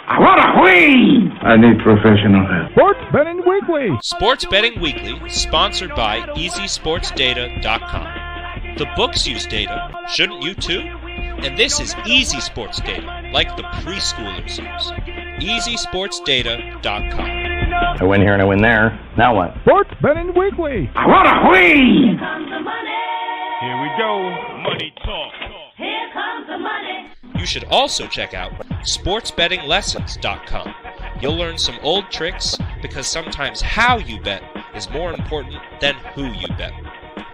What a whee! I need professional help. Sports Betting Weekly. Sports Betting Weekly, sponsored by EasySportsData.com. The books use data, shouldn't you too? And this is easy sports data, like the preschoolers use. EasySportsData.com. I win here and I win there. Now what? Sports Betting Weekly. What a whee! Here comes the money. Here we go. Money talk. Here comes the money. You should also check out SportsBettingLessons.com. You'll learn some old tricks because sometimes how you bet is more important than who you bet.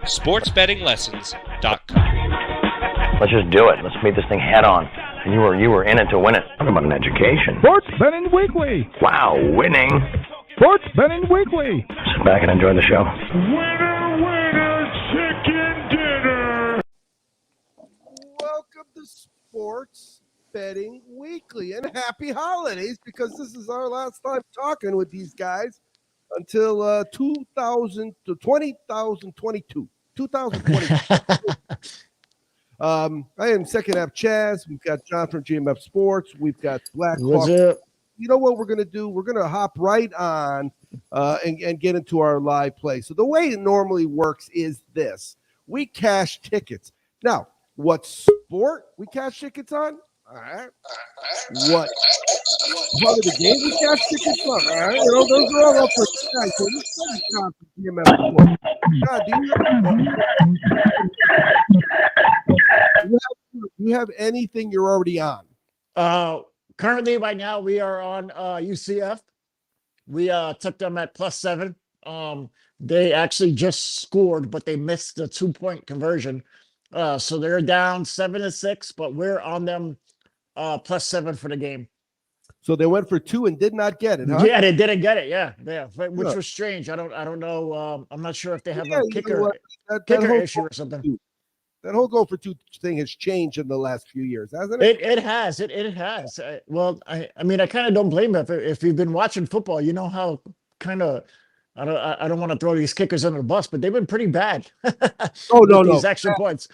SportsBettingLessons.com. Let's just do it. Let's meet this thing head on. And you were in it to win it. Talk about an education. Sports Betting Weekly. Wow, winning. Sports Betting Weekly. Sit back and enjoy the show. Winner, winner, chicken dinner. Welcome to Sports Betting Weekly, and happy holidays, because this is our last time talking with these guys until 2022. I am second half Chaz. We've got John from GMF Sports. We've got Black Hawk. You know what we're going to do? We're going to hop right on and get into our live play. So the way it normally works is this. We cash tickets. Now, what sport we cash tickets on? All right. What part of the game we cash tickets on? All right. You know, those are all up for tonight. So you said John from GMF Sports. God, do you have anything you're already on? Currently, right now, we are on UCF. We took them at +7. They actually just scored, but they missed the 2-point conversion. So they're down 7-6, but we're on them +7 for the game. So they went for 2 and did not get it, huh? Yeah, they didn't get it. Yeah, which was strange. I don't know. I'm not sure if they have a kicker issue or something. That whole goal for 2 thing has changed in the last few years, hasn't it? It has. It has. Well, I mean, I kind of don't blame them. If you've been watching football, you know how kind of I don't want to throw these kickers under the bus, but they've been pretty bad. Oh no, these extra points.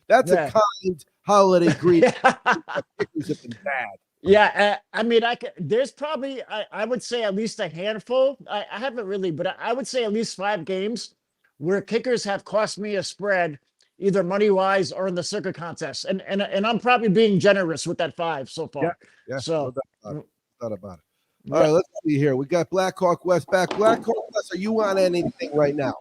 That's a kind holiday greeting. Kickers have been bad. Yeah, I mean, there's probably I would say at least a handful. I haven't really, but I would say at least 5 games where kickers have cost me a spread, either money-wise or in the circuit contest. And I'm probably being generous with that 5 so far. Yeah. So not about it. All right, let's see here. We got Black Hawk West back. Black Hawk West, are you on anything right now?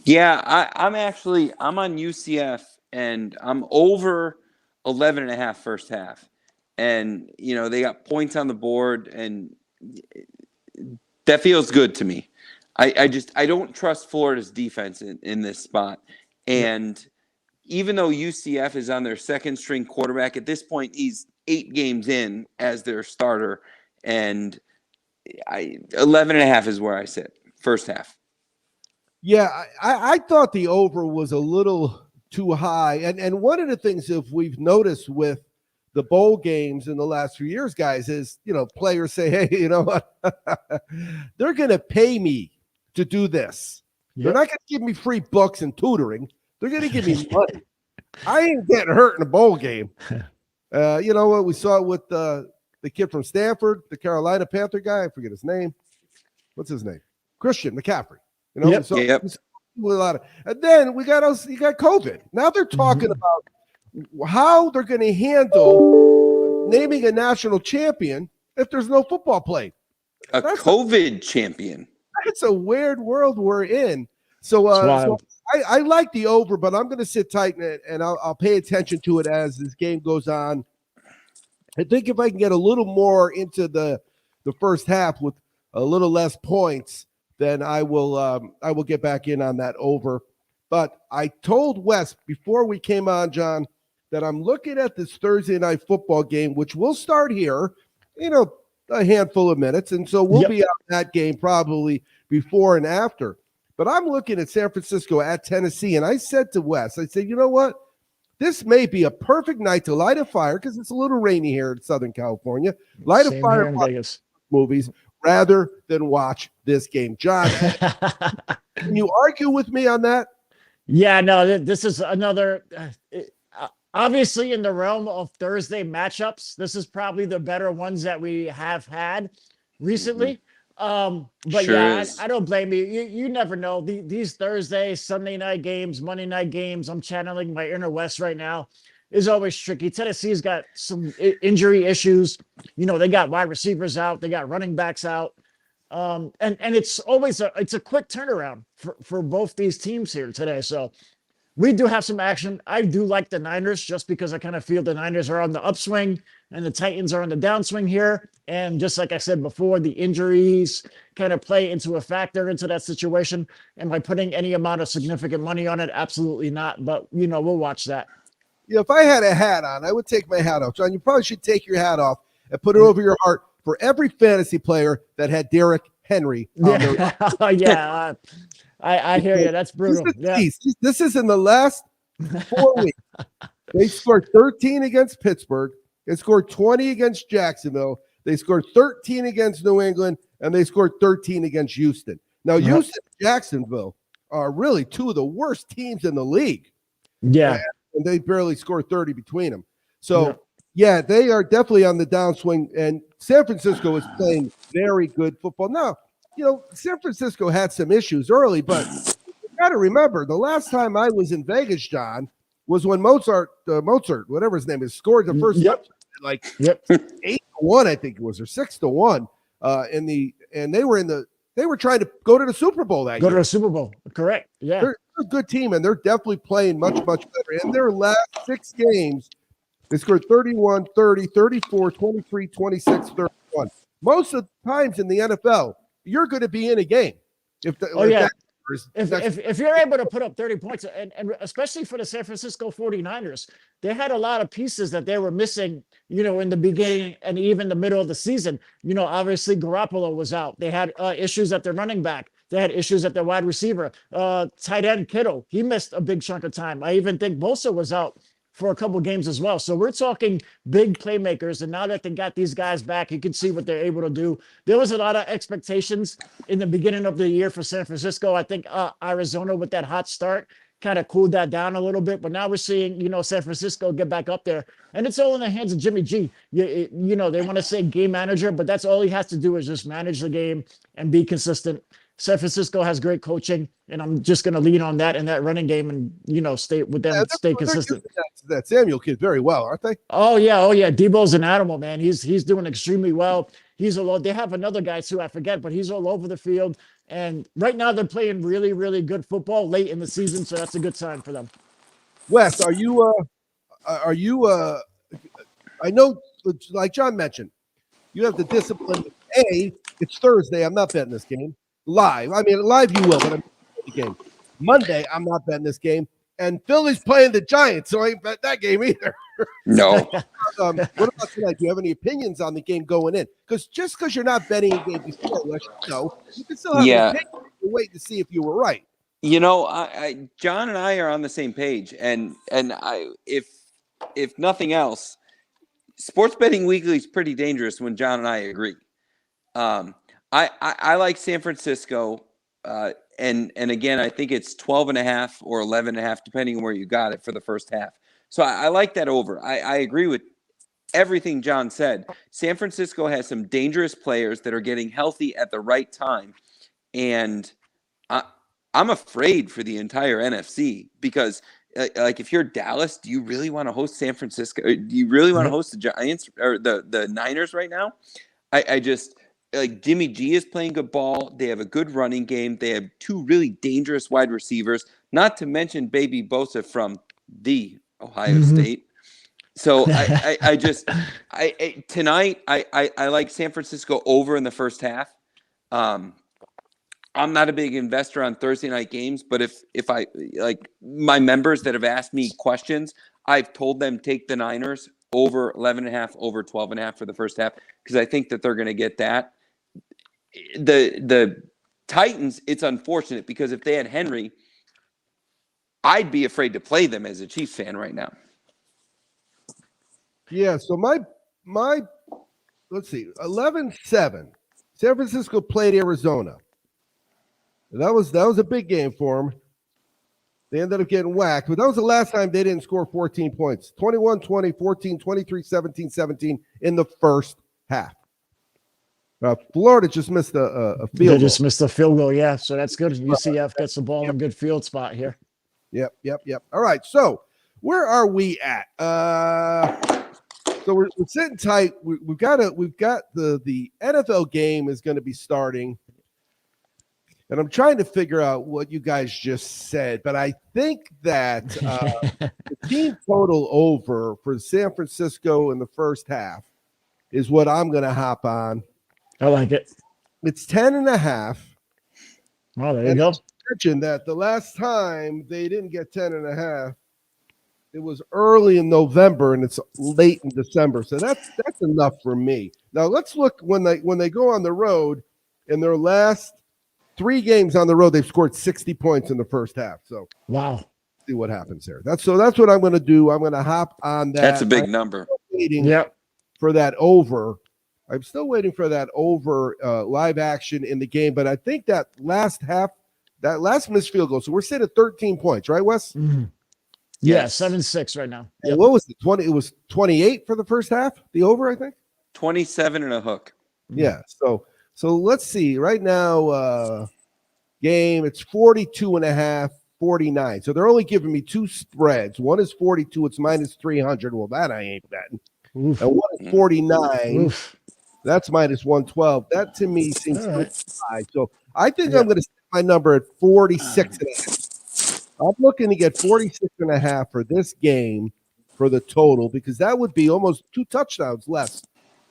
Yeah, I'm on UCF, and I'm over 11.5 first half. And, you know, they got points on the board, and that feels good to me. I don't trust Florida's defense in this spot. And even though UCF is on their second string quarterback, at this point, he's 8 games in as their starter. And 11.5 is where I sit, first half. Yeah, I thought the over was a little too high. And one of the things that we've noticed with the bowl games in the last few years, guys, is, you know, players say, hey, you know what? They're going to pay me to do this. Yep. They're not going to give me free books and tutoring. They're going to give me money. I ain't getting hurt in a bowl game. You know what? We saw it with the kid from Stanford, the Carolina Panther guy. I forget his name. What's his name? Christian McCaffrey. You know, yep. A lot of, and then you got COVID. Now they're talking about how they're going to handle naming a national champion if there's no football played. That's COVID champion. It's a weird world we're in. So I like the over, but I'm going to sit tight and I'll pay attention to it as this game goes on. I think if I can get a little more into the first half with a little less points, then I will get back in on that over. But I told Wes before we came on, John, that I'm looking at this Thursday night football game, which will start here, you know, a handful of minutes. And so we'll be on that game probably before and after. But I'm looking at San Francisco at Tennessee. And I said to Wes, I said, you know what? This may be a perfect night to light a fire because it's a little rainy here in Southern California. Light a fire in Vegas movies rather than watch this game. John, can you argue with me on that? Yeah, no, this is another Obviously, in the realm of Thursday matchups, this is probably the better ones that we have had recently. But Sure yeah, is. I don't blame you. You never know. These Thursday, Sunday night games, Monday night games, I'm channeling my inner West right now, is always tricky. Tennessee's got some injury issues. They got wide receivers out, they got running backs out. And it's always it's a quick turnaround for both these teams here today. So we do have some action. I do like the Niners just because I kind of feel the Niners are on the upswing and the Titans are on the downswing here. And just like I said before, the injuries kind of play into a factor into that situation. Am I putting any amount of significant money on it? Absolutely not. But, we'll watch that. Yeah, if I had a hat on, I would take my hat off. John, you probably should take your hat off and put it over your heart for every fantasy player that had Derrick Henry on their Yeah. I hear you. That's brutal. This is in the last 4 weeks. They scored 13 against Pittsburgh. They scored 20 against Jacksonville. They scored 13 against New England, and they scored 13 against Houston. Now, Houston and Jacksonville are really two of the worst teams in the league. Yeah. And they barely scored 30 between them. So, yeah, they are definitely on the downswing, and San Francisco is playing very good football. Now, San Francisco had some issues early, but you got to remember the last time I was in Vegas, John, was when Mozart, whatever his name is, scored the first touchdown, like 8-1, I think it was, or 6-1. And they were trying to go to the Super Bowl that year. Go to the Super Bowl, correct? Yeah, they're a good team, and they're definitely playing much better. In their last 6 games, they scored 31, 30, 34, 23, 26, 31. Most of the times in the NFL, you're going to be in a game. If you're able to put up 30 points, and especially for the San Francisco 49ers, they had a lot of pieces that they were missing, in the beginning and even the middle of the season. Obviously Garoppolo was out. They had issues at their running back. They had issues at their wide receiver. Tight end Kittle, he missed a big chunk of time. I even think Bosa was out for a couple games as well. So we're talking big playmakers. And now that they got these guys back, you can see what they're able to do. There was a lot of expectations in the beginning of the year for San Francisco. I think Arizona with that hot start kind of cooled that down a little bit. But now we're seeing, San Francisco get back up there. And it's all in the hands of Jimmy G. They want to say game manager, but that's all he has to do is just manage the game and be consistent. San Francisco has great coaching, and I'm just going to lean on that in that running game and, stay with them, stay consistent. That Samuel kid very well, aren't they? Oh, yeah. Debo's an animal, man. He's doing extremely well. They have another guy too, I forget, but he's all over the field. And right now they're playing really, really good football late in the season, so that's a good sign for them. Wes, are you I know, like John mentioned, you have the discipline. It's Thursday. I'm not betting this game. Live you will, but I'm betting the game. Monday, I'm not betting this game. And Philly's playing the Giants, so I ain't bet that game either. No. What about tonight? Do you have any opinions on the game going in? Because just because you're not betting a game before, you can still have an opinion. You're waiting to see if you were right. John and I are on the same page, and if nothing else, Sports Betting Weekly is pretty dangerous when John and I agree. I like San Francisco, and again, I think it's 12.5 or 11.5, depending on where you got it for the first half. So I like that over. I agree with everything John said. San Francisco has some dangerous players that are getting healthy at the right time, and I'm afraid for the entire NFC because, if you're Dallas, do you really want to host San Francisco? Do you really want to host the Giants or the Niners right now? I just Jimmy G is playing good ball. They have a good running game. They have 2 really dangerous wide receivers, not to mention Baby Bosa from the Ohio State. So tonight I like San Francisco over in the first half. I'm not a big investor on Thursday night games, but if I like my members that have asked me questions, I've told them take the Niners over 11.5, over 12.5 for the first half because I think that they're going to get that. The Titans, it's unfortunate because if they had Henry, I'd be afraid to play them as a Chiefs fan right now. Yeah, so my let's see, 11-7. San Francisco played Arizona. That was a big game for them. They ended up getting whacked, but that was the last time they didn't score 14 points. 21-20, 14, 23, 17, 17 in the first half. Florida just missed a field goal. They just missed a field goal, yeah. So that's good. UCF gets the ball in a good field spot here. Yep. All right, so where are we at? So we're sitting tight. We've got the NFL game is going to be starting, and I'm trying to figure out what you guys just said, but I think that the team total over for San Francisco in the first half is what I'm going to hop on. I like it. It's 10.5. Oh, there you go. Mentioned that the last time they didn't get 10.5, it was early in November and it's late in December. So that's enough for me. Now let's look when they go on the road. In their last 3 games on the road, they've scored 60 points in the first half. So wow, see what happens there. That's what I'm going to do. I'm going to hop on that. That's a big number. For that over. I'm still waiting for that over live action in the game, but I think that last missed field goal. So we're sitting at 13 points, right, Wes? Mm-hmm. Yeah, 7-6 right now. Yep. What was it? 20? It was 28 for the first half. The over, I think. 27 and a hook. Yeah. So let's see. Right now, game it's 42.5, 49. So they're only giving me 2 spreads. One is 42. It's minus 300. Well, that I ain't betting. Oof. And one is 49. Oof. That's minus 112. That to me seems high. So I think I'm going to set my number at 46.5. I'm looking to get 46.5 for this game for the total, because that would be almost 2 touchdowns less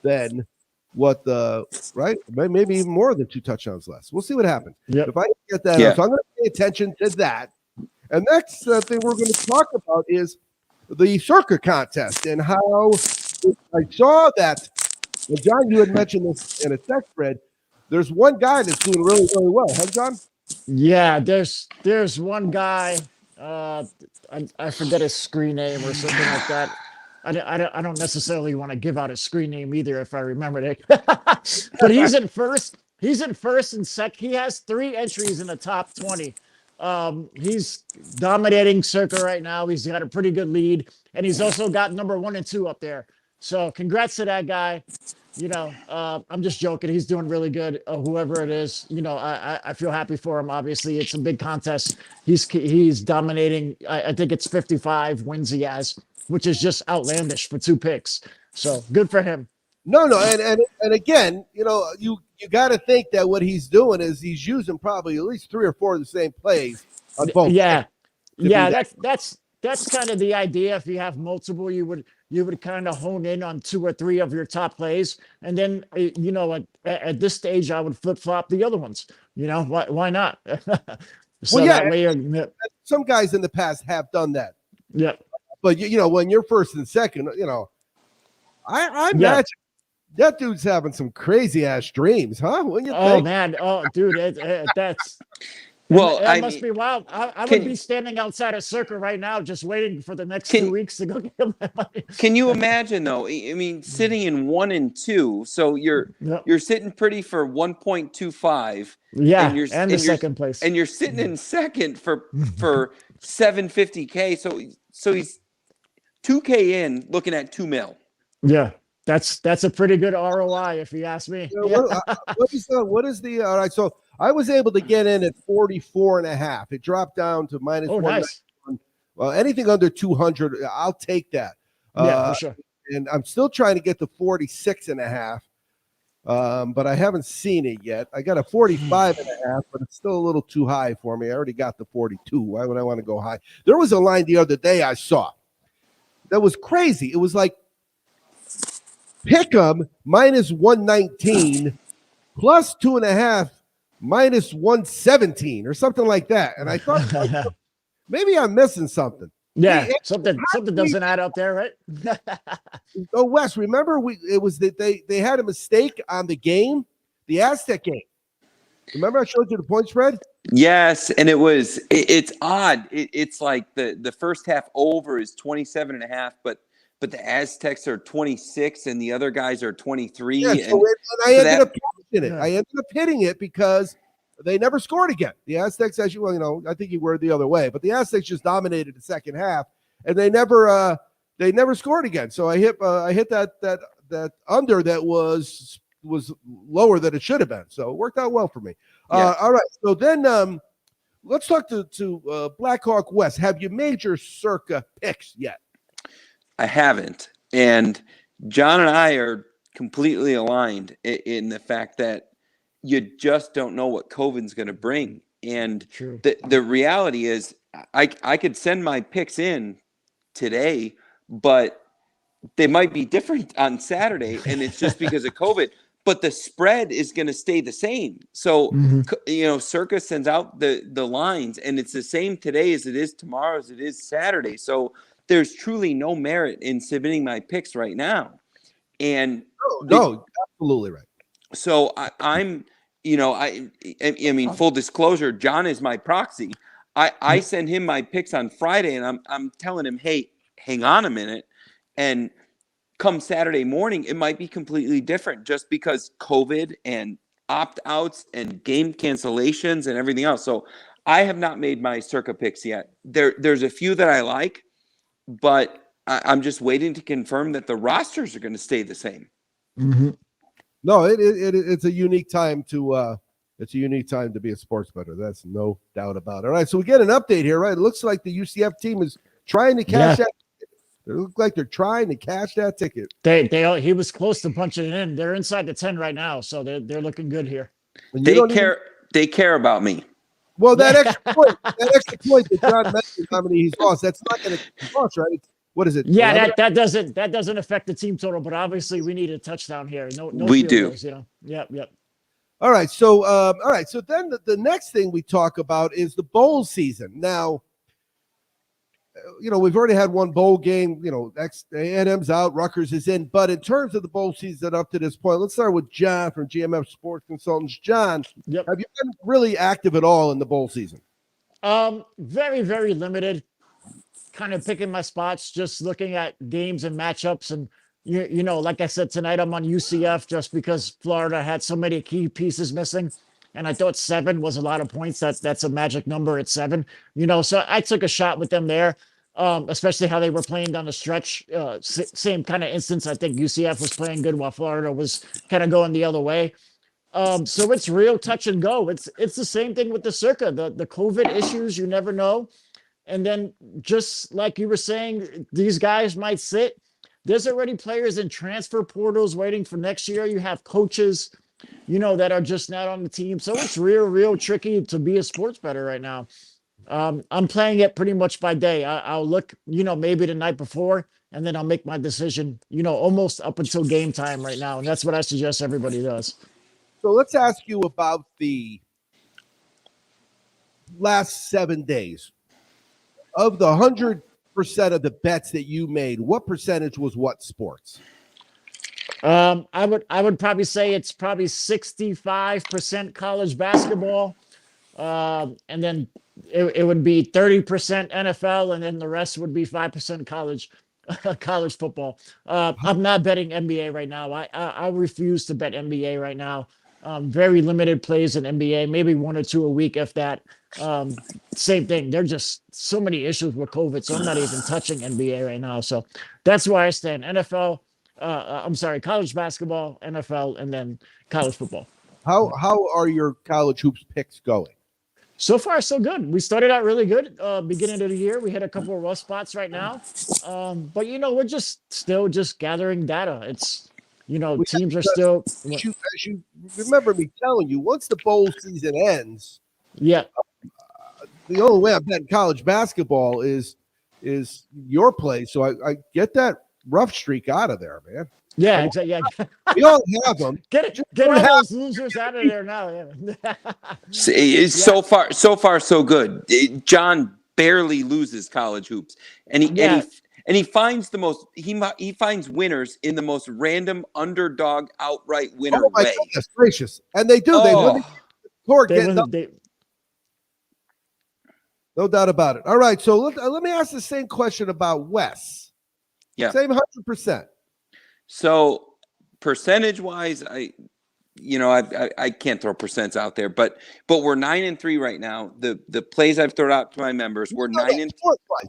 than what maybe even more than 2 touchdowns less. We'll see what happens. Yep. If I can get that up. So I'm going to pay attention to that. And next thing we're going to talk about is the circuit contest and how I saw that. Well, John, you had mentioned this in a text thread. There's one guy that's doing really, really well. Huh, John? Yeah, there's one guy. I forget his screen name or something like that. I don't necessarily want to give out his screen name either if I remember it. But he's in first. He's in first and second. He has 3 entries in the top 20. He's dominating Circa right now. He's got a pretty good lead, and he's also got number 1 and 2 up there. So congrats to that guy. I'm just joking. He's doing really good. Whoever it is, I feel happy for him. Obviously, it's a big contest. He's dominating. I think it's 55 wins he has, which is just outlandish for 2 picks. So good for him. No, and again, you got to think that what he's doing is he's using probably at least 3 or 4 of the same plays on both. Yeah. That's kind of the idea. If you have multiple, you would kind of hone in on 2 or 3 of your top plays, and then at this stage, I would flip flop the other ones. Why not? Some guys in the past have done that. Yeah, but when you're first and second, I imagine that dude's having some crazy ass dreams, huh? Man, dude, that's. Well, that must be wild. I would be standing outside of Circa right now, just waiting for the next 2 weeks to go get my money. Can you imagine though? I mean, sitting in 1 and 2, so you're sitting pretty for 1.25. Yeah, and second place, and you're sitting in second for 750K. So he's 2K in, looking at $2 million. Yeah. That's a pretty good ROI if you ask me. What is the all right? So I was able to get in at 44.5. It dropped down to minus 1. Nice. Well, anything under 200, I'll take that. For sure. And I'm still trying to get to 46.5. But I haven't seen it yet. I got a 45.5, but it's still a little too high for me. I already got the 42. Why would I want to go high? There was a line the other day I saw that was crazy. It was like Pick'em minus 119 plus 2.5 minus 117 or something like that. And I thought maybe I'm missing something. Yeah, something doesn't add up there, right? Oh, Wes, remember it was that they had a mistake on the game, the Aztec game. Remember I showed you the point spread? Yes, and it's odd. It's like the first half over is 27.5, but the Aztecs are 26 and the other guys are 23. Yeah, and I ended up catching it. I ended up hitting it because they never scored again. The Aztecs, as you well, I think you were the other way, but the Aztecs just dominated the second half, and they never scored again. So I hit that under that was lower than it should have been. So it worked out well for me. Yeah. All right. So then let's talk to Blackhawk West. Have you made your circa picks yet? I haven't. And John and I are completely aligned in the fact that you just don't know what COVID's going to bring. And the reality is I could send my picks in today, but they might be different on Saturday, and it's just because of COVID. But the spread is going to stay the same. So, Circa sends out the lines, and it's the same today as it is tomorrow, as it is Saturday. So there's truly no merit in submitting my picks right now. And no, absolutely right. So I mean, full disclosure, John is my proxy. I send him my picks on Friday, and I'm telling him, hey, hang on a minute. And come Saturday morning, it might be completely different just because COVID and opt-outs and game cancellations and everything else. So I have not made my circa picks yet. There's a few that I like, but I'm just waiting to confirm that the rosters are going to stay the same. Mm-hmm. No, it's a unique time to be a sports bettor. That's no doubt about it. All right, so we get an update here, right? It looks like the UCF team is trying to cash that. It looks like they're trying to cash that ticket. He was close to punching it in. They're inside the 10 right now, so they're looking good here. They care about me. Well, that extra point that John mentioned, how many he's lost, that's not going to cost, right? What is it? Yeah, that doesn't affect the team total, but obviously we need a touchdown here. No, we do. Goals, Yep. All right, so So then the next thing we talk about is the bowl season. Now, we've already had one bowl game. A&M's out, Rutgers is in. But in terms of the bowl season up to this point, let's start with John from GMF Sports Consultants. John, have you been really active at all in the bowl season? Very, very limited. Kind of picking my spots, just looking at games and matchups. And, like I said, tonight I'm on UCF just because Florida had so many key pieces missing. And I thought 7 was a lot of points. That's a magic number at 7, so I took a shot with them there, especially how they were playing down the stretch. Same kind of instance. I think UCF was playing good while Florida was kind of going the other way. So it's real touch and go. It's the same thing with the circa, the COVID issues. You never know. And then just like you were saying, these guys might sit. There's already players in transfer portals waiting for next year. You have coaches, that are just not on the team. So it's real tricky to be a sports bettor right now. I'm playing it pretty much by day. I'll look, maybe the night before, and then I'll make my decision, almost up until game time right now. And that's what I suggest everybody does. So let's ask you about the last 7 days. Of the 100% of the bets that you made, what percentage was what sports? I would probably say it's probably 65% college basketball, and then it would be 30% NFL, and then the rest would be 5% college football. I'm not betting NBA right now. I refuse to bet NBA right now. Very limited plays in NBA, maybe 1 or 2 a week, if that. Same thing. There are just so many issues with COVID, so I'm not even touching NBA right now. So that's where I stand. College basketball, NFL, and then college football. How are your college hoops picks going? So far, so good. We started out really good beginning of the year. We had a couple of rough spots right now, but we're still gathering data. It's teams are still. As you remember me telling you, once the bowl season ends, the only way I'm betting college basketball is your play. So I get that rough streak out of there, man. Yeah, exactly. Yeah. We all have them. Get all those losers out of there now. Yeah. So far, so good. John barely loses college hoops, and he finds the most. He finds winners in the most random underdog outright winner way. Goodness gracious! And they do. They win the court. No doubt about it. All right, so let me ask the same question about Wes. Yeah, same 100%. So percentage-wise, I can't throw percents out there, but we're 9-3 right now. The plays I've thrown out to my members, we're 9-3.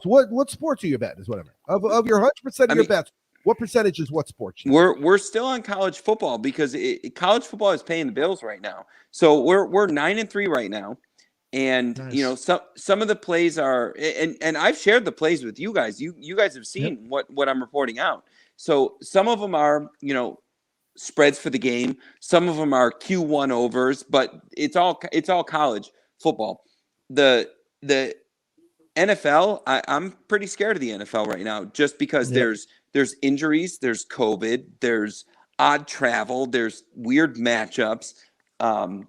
What sports are you betting? Is what I mean. Of your 100% of your bets, what percentage is what sports? We're still on college football because college football is paying the bills right now. So we're 9-3 right now, and nice. Some of the plays are, and I've shared the plays with you guys. You guys have seen what I'm reporting out. So some of them are spreads for the game. Some of them are Q1 overs, but it's all college football. The NFL, I'm pretty scared of the NFL right now, just because there's injuries, there's COVID, there's odd travel, there's weird matchups, and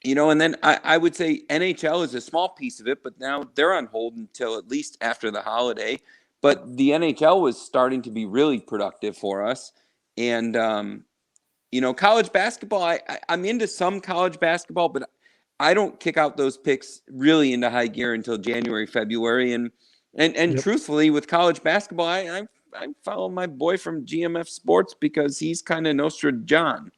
then I would say NHL is a small piece of it, but now they're on hold until at least after the holiday. But the NHL was starting to be really productive for us. And, college basketball, I'm into some college basketball, but I don't kick out those picks really into high gear until January, February. And truthfully, with college basketball, I follow my boy from GMF Sports because he's kind of Nostra John.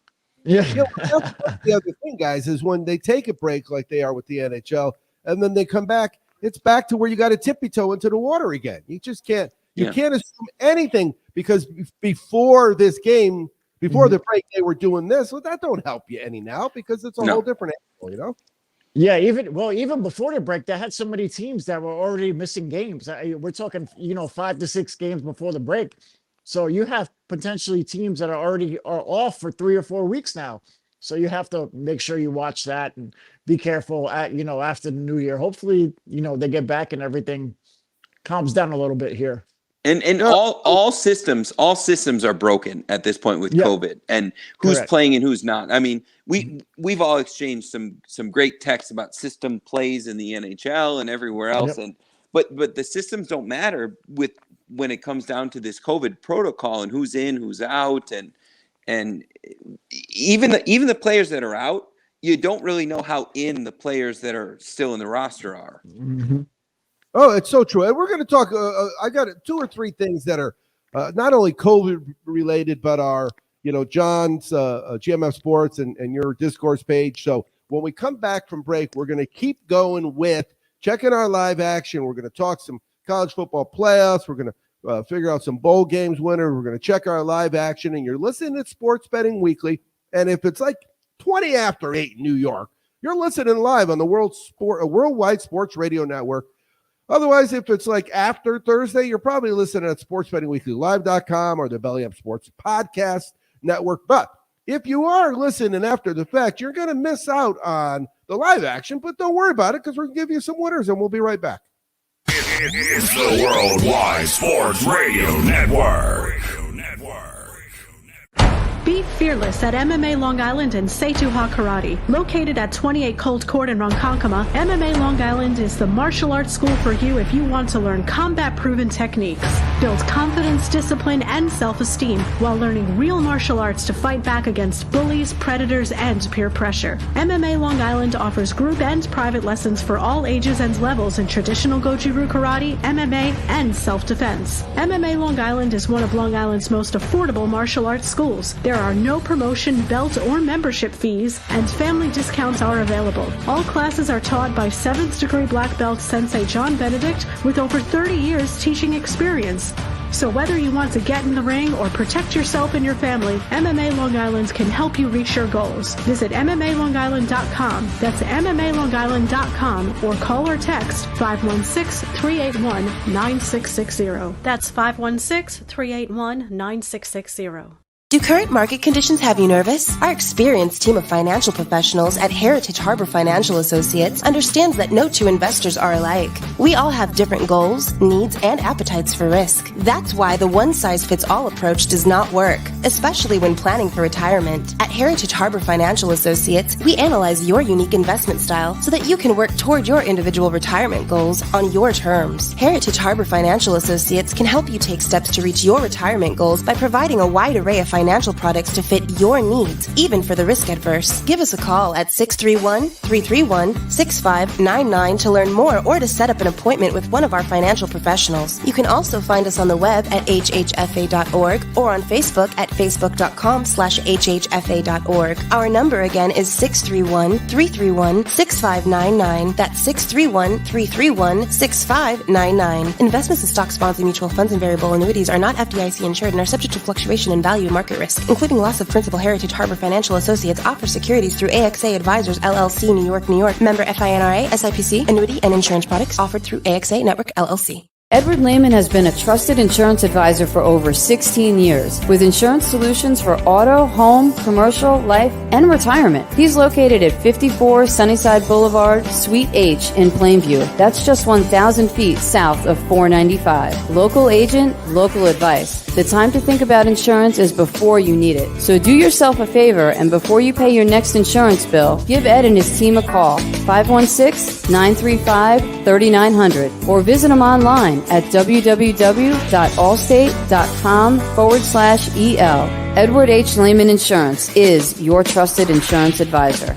Yeah. That's the other thing, guys, is when they take a break like they are with the NHL, and then they come back, it's back to where you got to tippy toe into the water again. You just can't. You can't assume anything because before this game, before the break, they were doing this. Well, that don't help you any now because it's a whole different animal, Yeah, even before the break, they had so many teams that were already missing games. We're talking, 5 to 6 games before the break. So you have potentially teams that are off for 3 or 4 weeks now. So you have to make sure you watch that and be careful after the new year. Hopefully, they get back and everything calms down a little bit here. And all systems are broken at this point with COVID and who's playing and who's not. I mean, we've all exchanged some great texts about system plays in the NHL and everywhere else. But the systems don't matter when it comes down to this COVID protocol and who's in, who's out, and even the players that are out, you don't really know how in the players that are still in the roster are. Mm-hmm. Oh, it's so true. And we're going to talk. I got 2 or 3 things that are not only COVID related, but are, John's GMF Sports and your discourse page. So when we come back from break, we're going to keep going with checking our live action. We're going to talk some college football playoffs. We're going to figure out some bowl games winner. We're going to check our live action. And you're listening to Sports Betting Weekly. And if it's like 20 after 8 in New York, you're listening live on the Worldwide Sports Radio Network. Otherwise, if it's like after Thursday, you're probably listening at sportsbettingweeklylive.com or the Belly Up Sports Podcast Network. But if you are listening after the fact, you're going to miss out on the live action. But don't worry about it because we're going to give you some winners, and we'll be right back. It's the Worldwide Sports Radio Network. Be fearless at MMA Long Island and Setuha Karate. Located at 28 Colt Court in Ronkonkoma, MMA Long Island is the martial arts school for you if you want to learn combat-proven techniques, build confidence, discipline, and self-esteem while learning real martial arts to fight back against bullies, predators, and peer pressure. MMA Long Island offers group and private lessons for all ages and levels in traditional Goju-Ryu Karate, MMA, and self-defense. MMA Long Island is one of Long Island's most affordable martial arts schools. There are no promotion, belt, or membership fees, and family discounts are available. All classes are taught by 7th degree black belt Sensei John Benedict with over 30 years teaching experience. So whether you want to get in the ring or protect yourself and your family, MMA Long Island can help you reach your goals. Visit MMALongIsland.com. That's MMALongIsland.com or call or text 516-381-9660. That's 516-381-9660. Do current market conditions have you nervous? Our experienced team of financial professionals at Heritage Harbor Financial Associates understands that no 2 investors are alike. We all have different goals, needs, and appetites for risk. That's why the one-size-fits-all approach does not work, especially when planning for retirement. At Heritage Harbor Financial Associates, we analyze your unique investment style so that you can work toward your individual retirement goals on your terms. Heritage Harbor Financial Associates can help you take steps to reach your retirement goals by providing a wide array of financial products to fit your needs, even for the risk adverse. Give us a call at 631-331-6599 to learn more or to set up an appointment with one of our financial professionals. You can also find us on the web at hhfa.org or on Facebook at facebook.com/hhfa.org. Our number again is 631-331-6599. That's 631-331-6599. Investments in stock, bonds, and mutual funds and variable annuities are not FDIC insured and are subject to fluctuation in value and market risk, including loss of principal. Heritage Harbor Financial Associates offers securities through AXA Advisors LLC, New York, New York. Member FINRA, SIPC. Annuity and insurance products offered through AXA Network LLC. Edward Lehman has been a trusted insurance advisor for over 16 years with insurance solutions for auto, home, commercial, life, and retirement. He's located at 54 Sunnyside Boulevard, Suite H in Plainview. That's just 1,000 feet south of 495. Local agent, local advice. The time to think about insurance is before you need it. So do yourself a favor and before you pay your next insurance bill, give Ed and his team a call, 516-935-3900, or visit him online at www.allstate.com/EL. Edward H. Lehman Insurance is your trusted insurance advisor.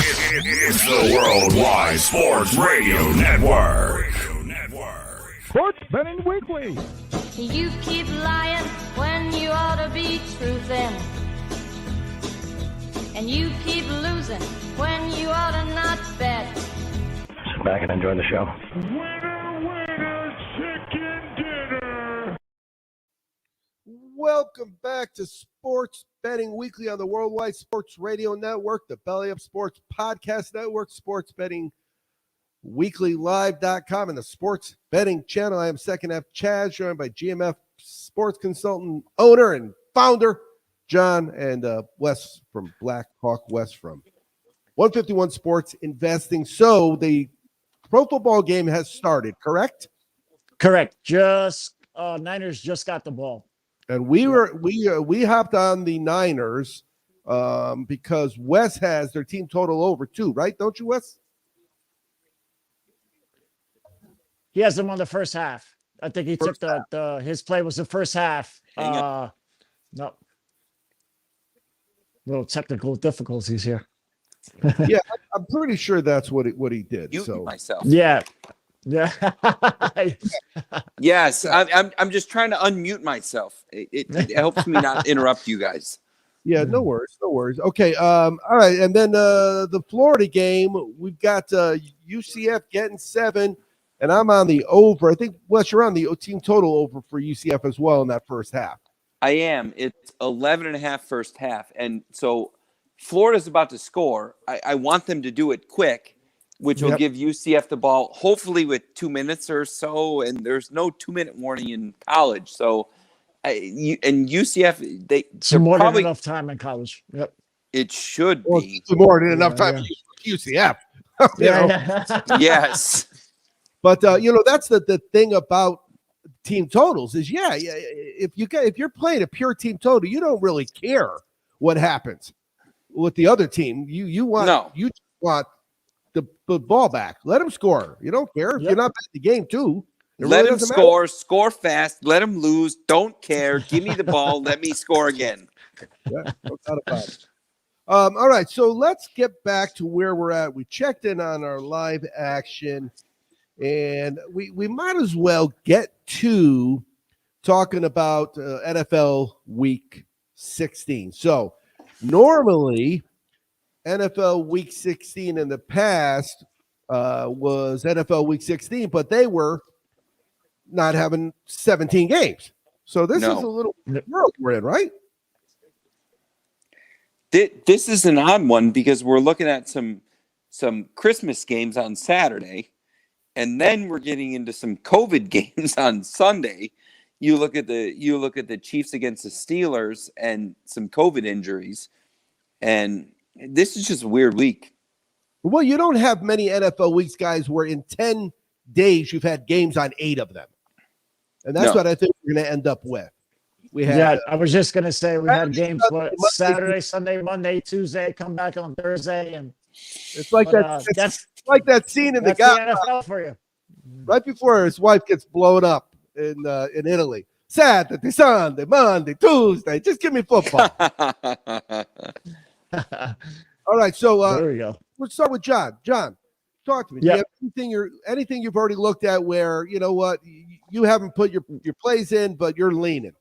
It's the Worldwide Sports Radio Network. Sports Betting Weekly. You keep lying when you ought to be truthing. And you keep losing when you ought to not bet. Sit back and enjoy the show. Welcome back to Sports Betting Weekly on the Worldwide Sports Radio Network, the Belly Up Sports Podcast Network, Sports Betting Weekly Live.com, and the Sports Betting Channel. I am Second F Chaz, joined by GMF Sports Consultant, owner, and founder, John, and Wes from Black Hawk West from 151 Sports Investing. So the pro football game has started, correct? Correct. Just Niners just got the ball. And we hopped on the Niners because Wes has their team total over 2, right? Don't you, Wes? He has them on the first half. I think he took his play was the first half. No. Little technical difficulties here. Yeah, I'm pretty sure that's what he did. Myself. Yeah. Yes, I'm just trying to unmute myself. It helps me not interrupt you guys. Yeah, no worries. Okay, all right, and then the Florida game, we've got UCF getting 7, and I'm on the over. I think, Wes, you're on the team total over for UCF as well in that first half. I am. It's 11.5 first half, and so Florida's about to score. I want them to do it quick, which will give UCF the ball, hopefully with 2 minutes or so, and there's no 2-minute warning in college. So, and UCF, it's more than enough time in college. Yep, it should be more than enough time for UCF. Yes, but that's the thing about team totals is if you're playing a pure team total, you don't really care what happens with the other team. You want the ball back. Let them score. You don't care if you're not betting the game too. Let them score fast. Let them lose. Don't care. Give me the ball. Let me score again. Yeah, no doubt about it. All right, so let's get back to where we're at. We checked in on our live action, and we might as well get to talking about NFL Week 16. So normally NFL Week 16 in the past was NFL Week 16, but they were not having 17 games. So this is a little world we're in, right? This is an odd one because we're looking at some Christmas games on Saturday, and then we're getting into some COVID games on Sunday. You look at the Chiefs against the Steelers and some COVID injuries, and this is just a weird week. Well, you don't have many NFL weeks, guys, where in 10 days you've had games on 8 of them. And that's what I think we're going to end up with. We had, I was just going to say we had games Saturday, Sunday, Monday, Tuesday, come back on Thursday. And it's like that's like that scene in the NFL for you. Right before his wife gets blown up in Italy. Saturday, Sunday, Monday, Tuesday. Just give me football. All right, so there we go. Let's start with John. John, talk to me. Yeah. Do you have anything you've already looked at where you know what you haven't put your plays in, but you're leaning?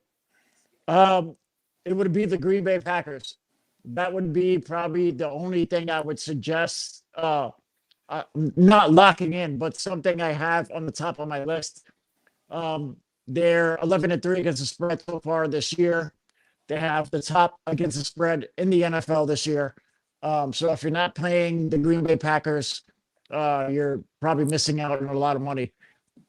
It would be the Green Bay Packers. That would be probably the only thing I would suggest. Not locking in, but something I have on the top of my list. They're 11-3 against the spread so far this year. They have the top against the spread in the NFL this year. So if you're not playing the Green Bay Packers, you're probably missing out on a lot of money.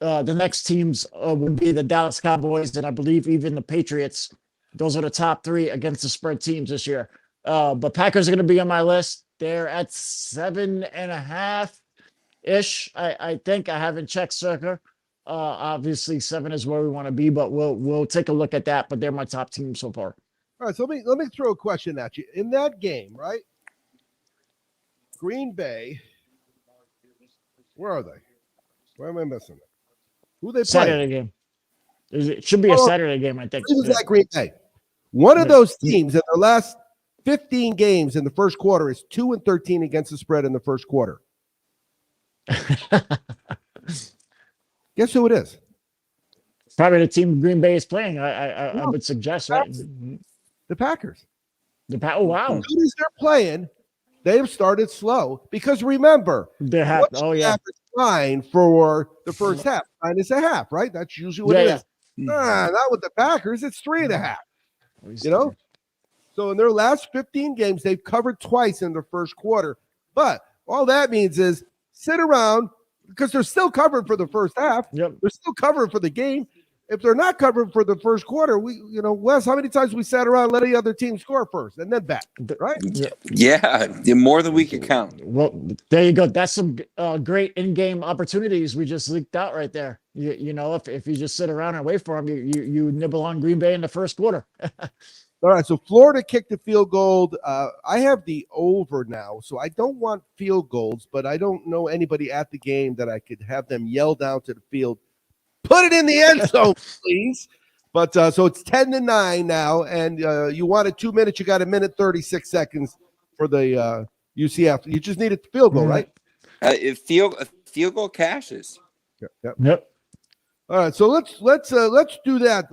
The next teams would be the Dallas Cowboys, and I believe even the Patriots. Those are the top 3 against the spread teams this year. But Packers are going to be on my list. They're at 7.5-ish. I think. I haven't checked circa. Obviously 7 is where we want to be, but we'll take a look at that. But they're my top team so far. All right, so let me throw a question at you. In that game, right? Green Bay, where are they? Where am I missing? Who they playing? Saturday game. It should be a Saturday game, I think. Who's that Green Bay? One of those teams in their last 15 games in the first quarter is 2-13 against the spread in the first quarter. Guess who it is? Probably the team Green Bay is playing. I would suggest, right? The Packers. Oh, wow. As soon as they're playing, they've started slow because remember, they have. Oh, yeah. Line for the first half. 9.5, right? That's usually what it is. Not with the Packers. It's 3.5. You know? So in their last 15 games, they've covered twice in the first quarter. But all that means is sit around because they're still covering for the first half. Yep. They're still covering for the game. If they're not covering for the first quarter, Wes, how many times we sat around, let the other team score first and then back, right? Yeah, more than we can count. Well, there you go. That's some great in-game opportunities we just leaked out right there. You know, if you just sit around and wait for them, you nibble on Green Bay in the first quarter. All right, so Florida kicked the field goal. I have the over now, so I don't want field goals, but I don't know anybody at the game that I could have them yell down to the field, put it in the end zone, please. But so it's 10-9 now, and you wanted 2 minutes. You got 1 36 seconds for the UCF. You just needed the field goal, right? Field goal cashes. Yep. All right, so let's do that.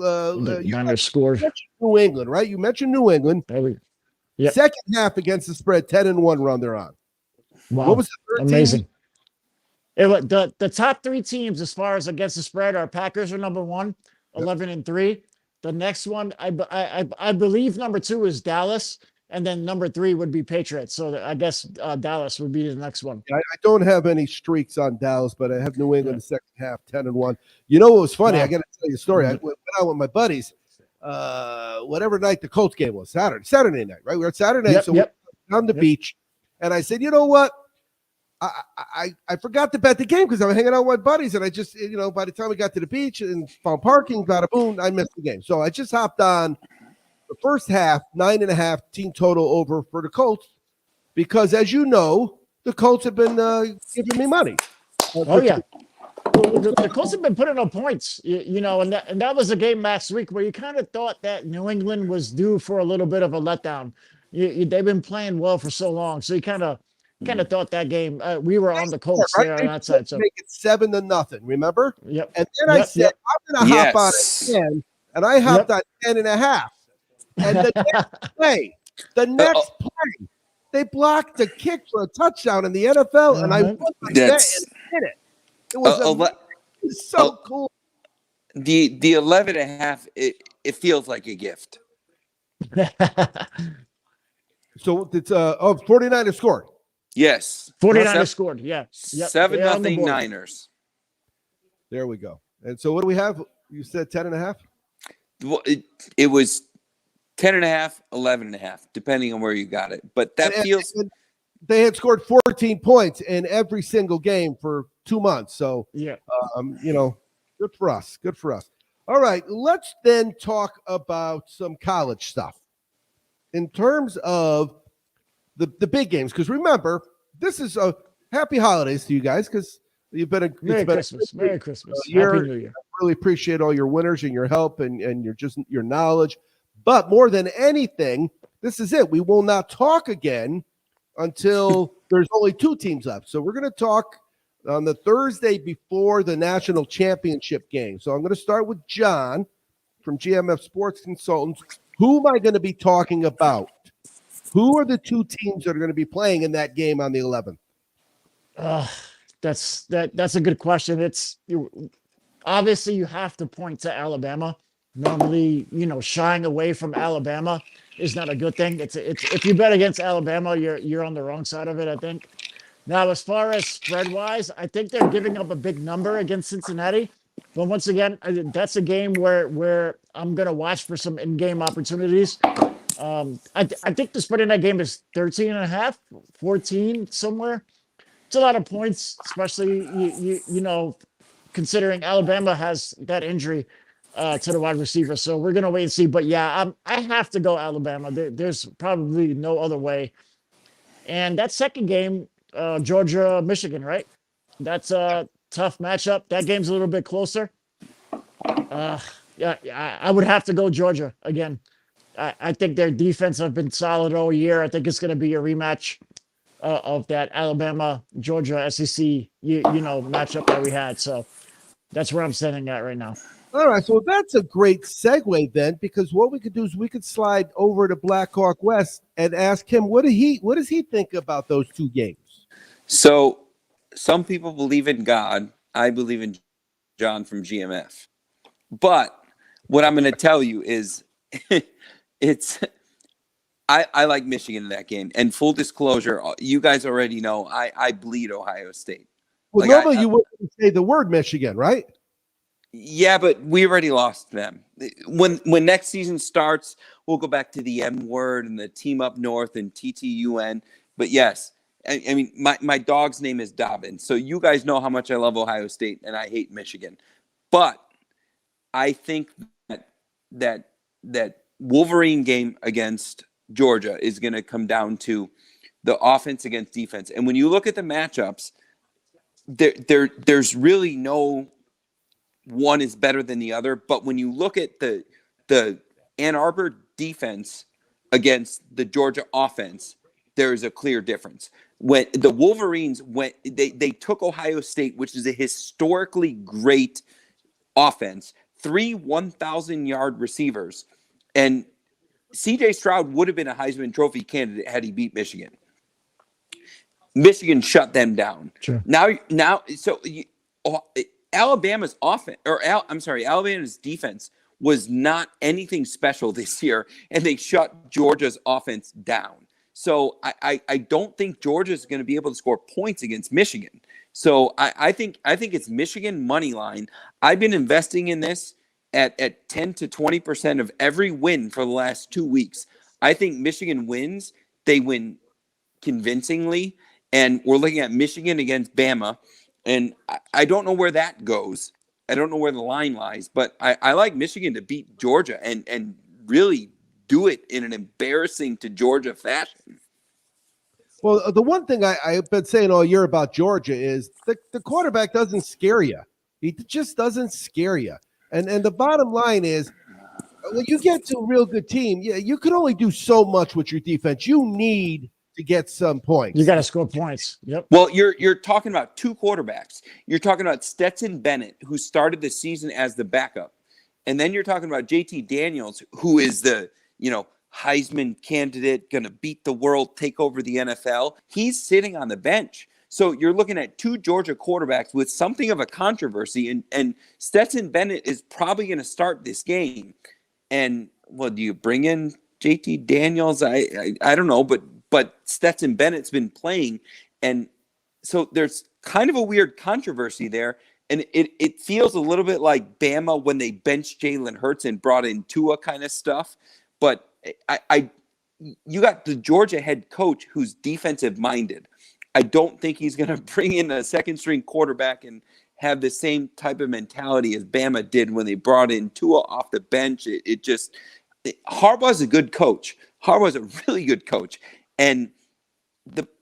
You mentioned New England, right? You mentioned New England. Yep. Second half against the spread, 10-1 run they're on. Wow. What was the third amazing? Team? The top 3 teams as far as against the spread are Packers are number 1, 11-3. The next one, I believe number 2 is Dallas, and then number 3 would be Patriots. So I guess Dallas would be the next one. I don't have any streaks on Dallas, but I have New England the second half, 10-1. You know what was funny? I got to tell you a story. I went out with my buddies, whatever night the Colts game was, Saturday night, right? We were at Saturday night, so we were on the beach, and I said, you know what? I forgot to bet the game because I was hanging out with my buddies, and I just, by the time we got to the beach and found parking, bada boom, I missed the game. So I just hopped on the first half, 9.5 team total over for the Colts, because as you know, the Colts have been giving me money. The Colts have been putting up points, and that was a game last week where you kind of thought that New England was due for a little bit of a letdown. They've been playing well for so long, so you kind of thought that game. We were on the Colts there on that side, so make it 7-0. Remember? Yep. And then I said I'm going to hop on it again, and I hopped on 10.5. And the next play, they blocked a kick for a touchdown in the NFL, and I won my bet and hit it. It was so cool. The 11.5, it feels like a gift. So it's 49ers scored. Yes. 49ers scored, yeah. 7-0 Niners. There we go. And so what do we have? You said 10.5? Well, it was 10.5, 11.5, depending on where you got it. But that feels... They had scored 14 points in every single game for 2 months. So, good for us. Good for us. All right, let's then talk about some college stuff. In terms of the big games, because remember, this is a happy holidays to you guys because you've been Merry Christmas. Happy New Year. really appreciate all your winners and your help and your knowledge. But more than anything, this is it. We will not talk again until there's only 2 teams left. So we're going to talk on the Thursday before the national championship game. So I'm going to start with John from GMF Sports Consultants. Who am I going to be talking about? Who are the 2 teams that are going to be playing in that game on the 11th? That's a good question. Obviously you have to point to Alabama. Normally, shying away from Alabama is not a good thing. It's if you bet against Alabama, you're on the wrong side of it, I think. Now, as far as spread wise, I think they're giving up a big number against Cincinnati. But once again, that's a game where I'm gonna watch for some in-game opportunities. I think the spread in that game is 13.5, 14 somewhere. It's a lot of points, especially considering Alabama has that injury to the wide receiver. So we're gonna wait and see. But yeah, I have to go Alabama. There's probably no other way. And that second game, Georgia, Michigan, right? That's a tough matchup. That game's a little bit closer. Yeah, I would have to go Georgia again. I think their defense have been solid all year. I think it's going to be a rematch of that Alabama Georgia SEC matchup that we had. So that's where I'm standing at right now. All right, so that's a great segue then, because what we could do is we could slide over to Blackhawk West and ask him what does he think about those 2 games? So some people believe in God. I believe in John from GMF. But what I'm going to tell you is I like Michigan in that game. And full disclosure, you guys already know I bleed Ohio State. Well, normally you wouldn't say the word Michigan, right? Yeah, but we already lost them. When next season starts, we'll go back to the M word and the team up north and TTUN. But yes, I mean, my dog's name is Dobbin. So you guys know how much I love Ohio State and I hate Michigan. But I think that Wolverine game against Georgia is going to come down to the offense against defense. And when you look at the matchups, there's really no one is better than the other. But when you look at the Ann Arbor defense against the Georgia offense, there's a clear difference. When the Wolverines they took Ohio State, which is a historically great offense, 3 1,000-yard receivers, and C.J. Stroud would have been a Heisman Trophy candidate had he beat Michigan. Michigan shut them down. Sure. Alabama's offense, Alabama's defense was not anything special this year, and they shut Georgia's offense down. So I don't think Georgia's going to be able to score points against Michigan. So I think it's Michigan money line. I've been investing in this at 10 to 20% of every win for the last 2 weeks. I think Michigan wins. They win convincingly, and we're looking at Michigan against Bama. And I don't know where that goes. I don't know where the line lies, but I like Michigan to beat Georgia and really do it in an embarrassing to Georgia fashion. Well, the one thing I've been saying all year about Georgia is the quarterback doesn't scare you. He just doesn't scare you. And the bottom line is, when you get to a real good team, you can only do so much with your defense. You need to get some points. You got to score points. Yep. Well, you're talking about 2 quarterbacks. You're talking about Stetson Bennett, who started the season as the backup. And then you're talking about JT Daniels, who is the, Heisman candidate, going to beat the world, take over the NFL. He's sitting on the bench. So you're looking at 2 Georgia quarterbacks with something of a controversy. And Stetson Bennett is probably going to start this game. And, well, do you bring in JT Daniels? I don't know, but Stetson Bennett's been playing. And so there's kind of a weird controversy there. And it feels a little bit like Bama when they benched Jalen Hurts and brought in Tua kind of stuff. But you got the Georgia head coach who's defensive minded. I don't think he's going to bring in a second string quarterback and have the same type of mentality as Bama did when they brought in Tua off the bench. Harbaugh's a good coach. Harbaugh's a really good coach. And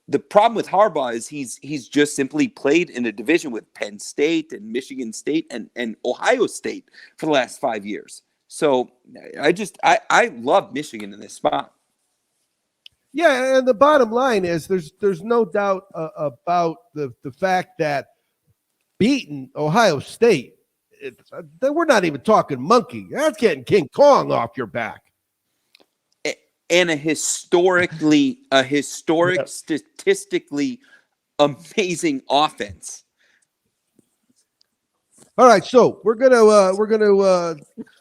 the problem with Harbaugh is he's just simply played in a division with Penn State and Michigan State and Ohio State for the last 5 years. So I love Michigan in this spot. Yeah, and the bottom line is there's no doubt about the fact that beating Ohio State, we're not even talking monkey. That's getting King Kong off your back. And a historically statistically amazing offense. All right, so we're gonna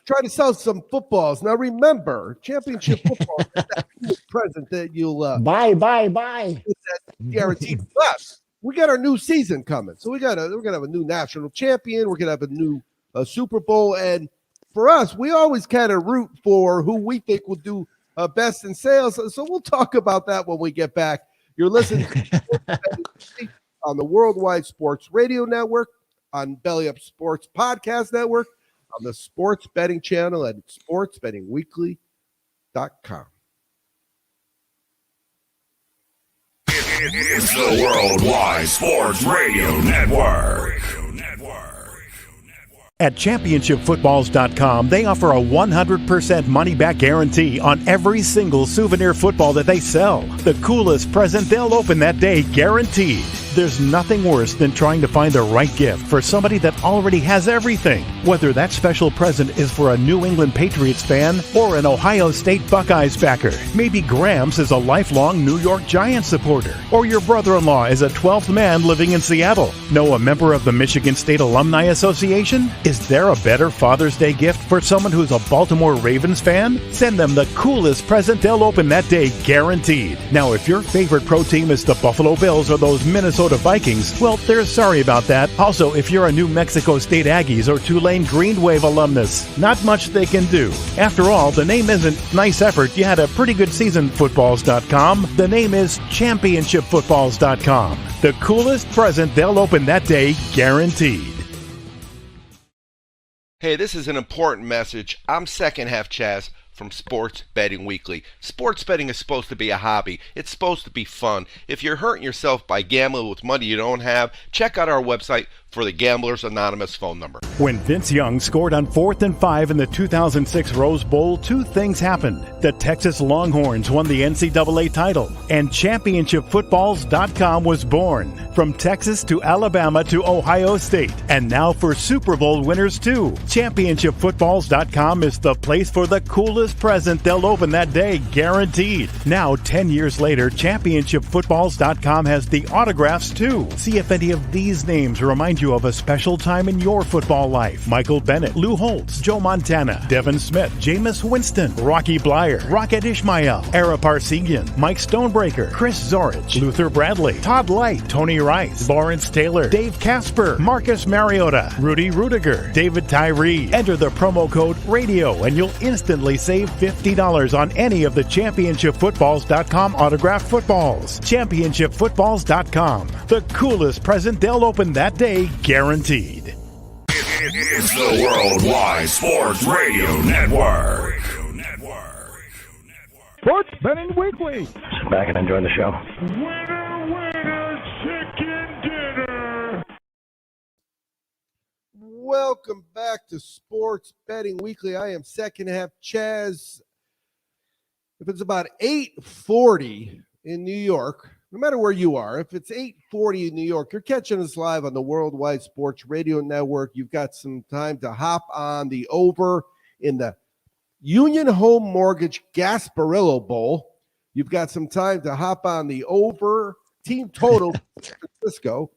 try to sell some footballs. Now remember, championship football is that present that you'll buy. Guaranteed. But we got our new season coming, so we're gonna have a new national champion. We're gonna have a new Super Bowl, and for us, we always kind of root for who we think will do best in sales. So we'll talk about that when we get back. You're listening to on the Worldwide Sports Radio Network, on Belly Up Sports Podcast Network, on the Sports Betting Channel at sportsbettingweekly.com. It's the Worldwide Sports Radio Network. At championshipfootballs.com, they offer a 100% money-back guarantee on every single souvenir football that they sell. The coolest present they'll open that day, guaranteed. There's nothing worse than trying to find the right gift for somebody that already has everything. Whether that special present is for a New England Patriots fan or an Ohio State Buckeyes backer. Maybe Gramps is a lifelong New York Giants supporter. Or your brother-in-law is a 12th man living in Seattle. Know a member of the Michigan State Alumni Association? Is there a better Father's Day gift for someone who's a Baltimore Ravens fan? Send them the coolest present they'll open that day, guaranteed. Now, if your favorite pro team is the Buffalo Bills or those Minnesota Vikings, well, they're sorry about that. Also, if you're a New Mexico State Aggies or Tulane Green Wave alumnus, not much they can do. After all, the name isn't nice effort, you had a pretty good season, footballs.com. The name is championshipfootballs.com. The coolest present they'll open that day, guaranteed. Hey, this is an important message. I'm Second Half Chaz from Sports Betting Weekly. Sports betting is supposed to be a hobby. It's supposed to be fun. If you're hurting yourself by gambling with money you don't have, check out our website for the Gamblers Anonymous phone number. When Vince Young scored on 4th and 5 in the 2006 Rose Bowl, two things happened. The Texas Longhorns won the NCAA title, and championshipfootballs.com was born. From Texas to Alabama to Ohio State, and now for Super Bowl winners too. Championshipfootballs.com is the place for the coolest present they'll open that day, guaranteed. Now, 10 years later, championshipfootballs.com has the autographs too. See if any of these names remind you of a special time in your football life. Michael Bennett, Lou Holtz, Joe Montana, Devin Smith, Jameis Winston, Rocky Blyer, Rocket Ishmael, Ara Parsegian, Mike Stonebreaker, Chris Zorich, Luther Bradley, Todd Light, Tony Rice, Lawrence Taylor, Dave Casper, Marcus Mariota, Rudy Rudiger, David Tyree. Enter the promo code RADIO and you'll instantly save $50 on any of the championshipfootballs.com autographed footballs. Championshipfootballs.com. The coolest present they'll open that day, guaranteed. It's the Worldwide Sports Radio Network. Sports Betting Weekly. Sit back and enjoy the show. Chicken dinner. Welcome back to Sports Betting Weekly. I am Second Half Chaz. If it's about 8:40 in New York, no matter where you are, if it's 8:40 in New York, you're catching us live on the Worldwide Sports Radio Network. You've got some time to hop on the over in the Union Home Mortgage Gasparillo Bowl. You've got some time to hop on the over team total San Francisco.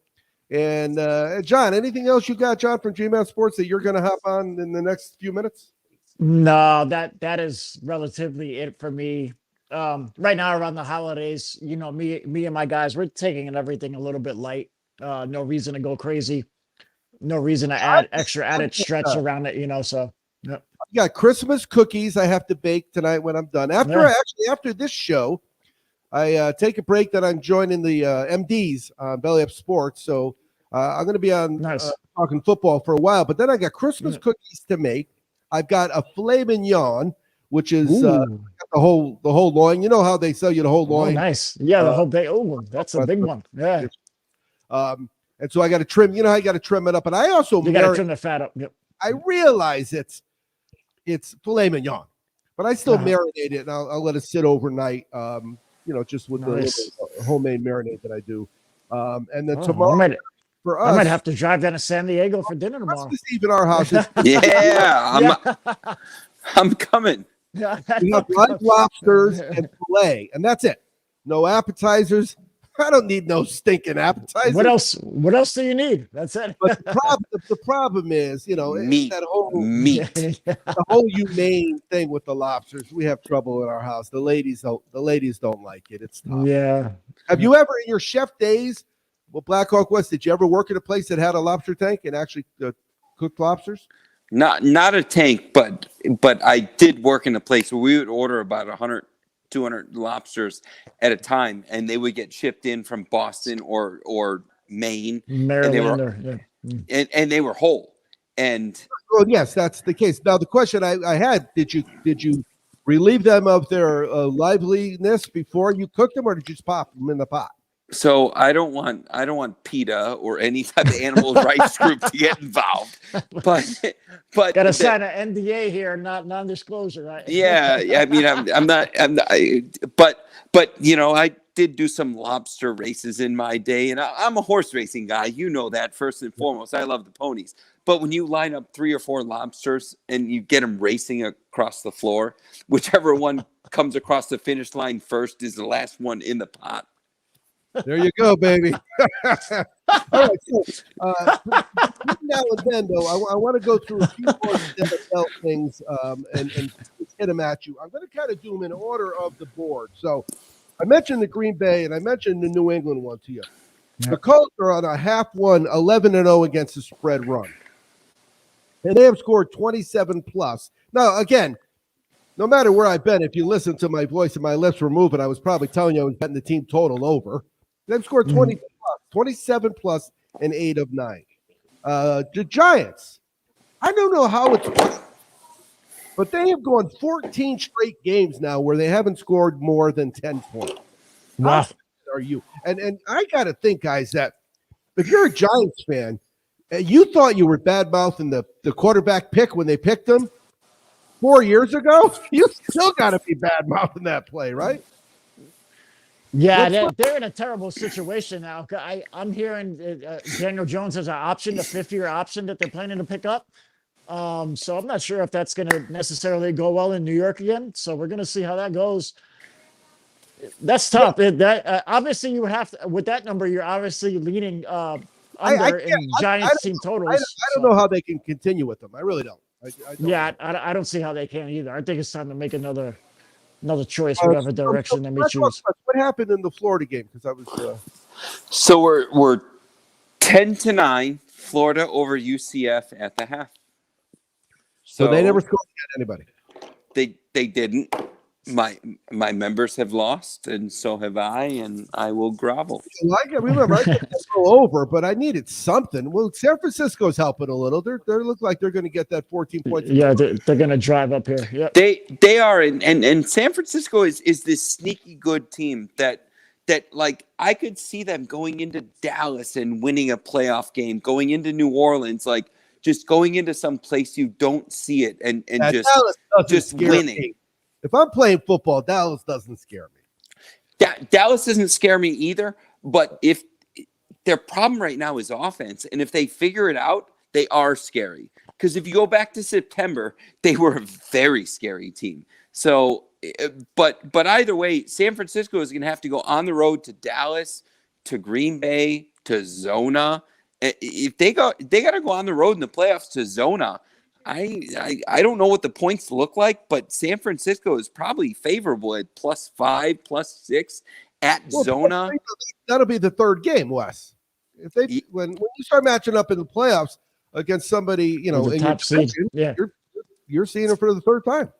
And John, anything else you got, John, from GMAT Sports that you're going to hop on in the next few minutes? No, that is relatively it for me. Right now around the holidays, you know, me and my guys, we're taking everything a little bit light. No reason to go crazy. No reason to add extra added stretch around it, you know, so. Yep. I got Christmas cookies I have to bake tonight when I'm done. After this show, I take a break that I'm joining the MDs on Belly Up Sports. So I'm going to be on talking football for a while, but then I got Christmas cookies to make. I've got a filet mignon, which is the whole loin. You know how they sell you the whole Oh, loin. nice. Yeah, the whole day. Oh, that's a big one. Yeah. And so I got to trim. You know, I got to trim it up, and I also You got to trim the fat up. Yep. I realize it's filet mignon, but I still marinate it, and I'll let it sit overnight. You know, just with the little homemade marinade that I do. And then tomorrow for us, I might have to drive down to San Diego for dinner tomorrow. Even our house is I'm coming. Yeah, we have live lobsters and filet, and that's it. No appetizers. I don't need no stinking appetizers. What else do you need? That's it. But the problem is, you know, meat. That whole meat. The whole humane thing with the lobsters. We have trouble in our house. The ladies don't like it. It's tough. Yeah. Have you ever in your chef days, well, Black Hawk West, did you ever work at a place that had a lobster tank and actually cooked lobsters? Not a tank, but I did work in a place where we would order about 100, 200 lobsters at a time, and they would get shipped in from Boston or Maine, Maryland, and they were whole. And well, yes, that's the case. Now the question I had: did you relieve them of their liveliness before you cooked them, or did you just pop them in the pot? So I don't want PETA or any type of animal rights group to get involved, but got to sign an NDA here, not non-disclosure, right? Yeah, I mean, I'm not, but you know, I did do some lobster races in my day, and I'm a horse racing guy. You know that first and foremost. I love the ponies, but when you line up 3 or 4 lobsters and you get them racing across the floor, whichever one comes across the finish line first is the last one in the pot. There you go, baby. All right. So, now and then, though, I want to go through a few more NFL things and hit them at you. I'm going to kind of do them in order of the board. So I mentioned the Green Bay and I mentioned the New England one to you. Yeah. The Colts are on a half-won 11-0 against the spread run. And they have scored 27 plus. Now, again, no matter where I've been, if you listen to my voice and my lips were moving, I was probably telling you I was betting the team total over. They've scored 27 plus, and 8 of 9. The Giants, I don't know how it's possible, but they have gone 14 straight games now where they haven't scored more than 10 points. Wow. How are you? And I got to think, guys, that if you're a Giants fan, you thought you were bad-mouthing the quarterback pick when they picked him 4 years ago. You still got to be bad-mouthing that play, right? Yeah, they're in a terrible situation now. I'm hearing Daniel Jones has an option, a 5-year option that they're planning to pick up. So I'm not sure if that's going to necessarily go well in New York again. So we're going to see how that goes. That's tough. Obviously, you have to, with that number, you're obviously leaning under in Giants team totals. I don't know how they can continue with them. I really don't. I don't. I don't see how they can either. I think it's time to make another choice, whatever direction they may choose. What happened in the Florida game? Because I was. So we're 10-9, Florida over UCF at the half. So they never scored against anybody. They didn't. My members have lost, and so have I, and I will grovel. Well, remember, I could go over, but I needed something. Well, San Francisco's helping a little. They look like they're going to get that 14 points. Yeah, they're going to drive up here. Yeah, they are, and San Francisco is this sneaky good team that like I could see them going into Dallas and winning a playoff game, going into New Orleans, like just going into some place you don't see it and just winning. Me. If I'm playing football, Dallas doesn't scare me. Dallas doesn't scare me either, but if their problem right now is offense, and if they figure it out, they are scary. Because if you go back to September, they were a very scary team. So, but either way, San Francisco is going to have to go on the road to Dallas, to Green Bay, to Zona. If they got to go on the road in the playoffs to Zona. I don't know what the points look like, but San Francisco is probably favorable at +5, +6 at Zona. That'll be the third game, Wes. If they when you start matching up in the playoffs against somebody, in your division, you're seeing it for the third time.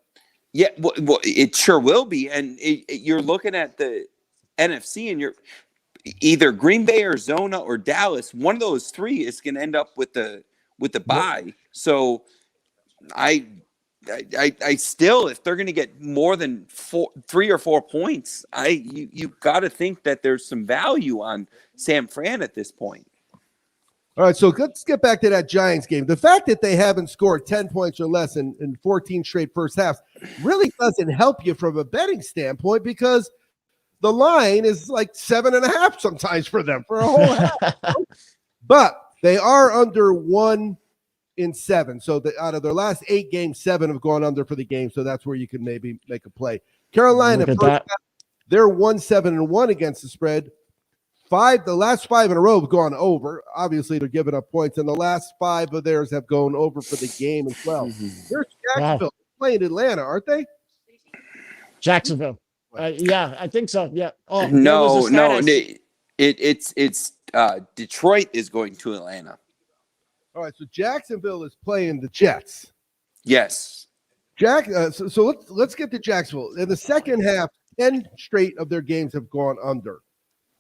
Yeah, well, it sure will be, and you're looking at the NFC, and you're either Green Bay or Zona or Dallas. One of those three is going to end up with the bye. So. I still, if they're going to get more than 3 or 4 points, you got to think that there's some value on San Fran at this point. All right, so let's get back to that Giants game. The fact that they haven't scored 10 points or less in 14 straight first halves really doesn't help you from a betting standpoint because the line is like 7.5 sometimes for them for a whole half. But they are under 1 in 7. So out of their last 8 games, 7 have gone under for the game. So that's where you can maybe make a play. Carolina, they're 1-7-1 against the spread. The last 5 in a row have gone over. Obviously, they're giving up points, and the last 5 of theirs have gone over for the game as well. There's Jacksonville playing Atlanta, aren't they? Jacksonville. Yeah, I think so. Yeah. Oh no. It's Detroit is going to Atlanta. All right, so Jacksonville is playing the Jets. Yes. So let's get to Jacksonville. In the second half, 10 straight of their games have gone under.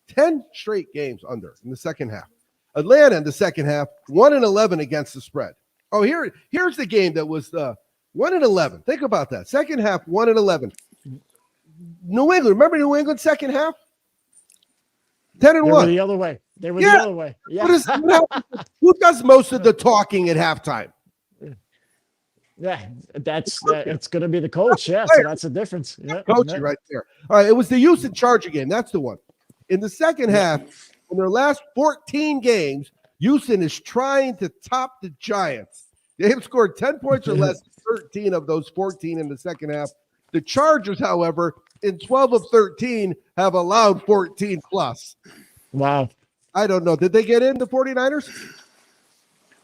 10 straight games under in the second half. Atlanta in the second half, 1-11 against the spread. Oh, here's the game that was 1-11. Think about that. Second half, 1-11. New England. Remember New England second half? 10-1. They were the other way. They were the other way. Yeah. Who does most of the talking at halftime? Yeah, it's going to be the coach. Yeah, so that's the difference. Yeah, coaching right there. All right, it was the Houston Charger game. That's the one. In the second half, in their last 14 games, Houston is trying to top the Giants. They have scored 10 points or less, 13 of those 14 in the second half. The Chargers, however, in 12 of 13, have allowed 14 plus. Wow. I don't know. Did they get in the 49ers?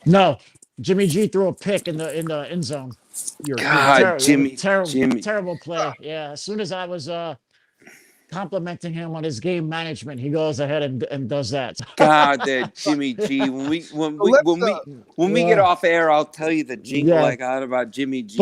No. Jimmy G threw a pick in the end zone. Terrible play. Yeah. As soon as I was complimenting him on his game management, he goes ahead and does that. God, that Jimmy G. When we get off air, I'll tell you the jingle I got about Jimmy G.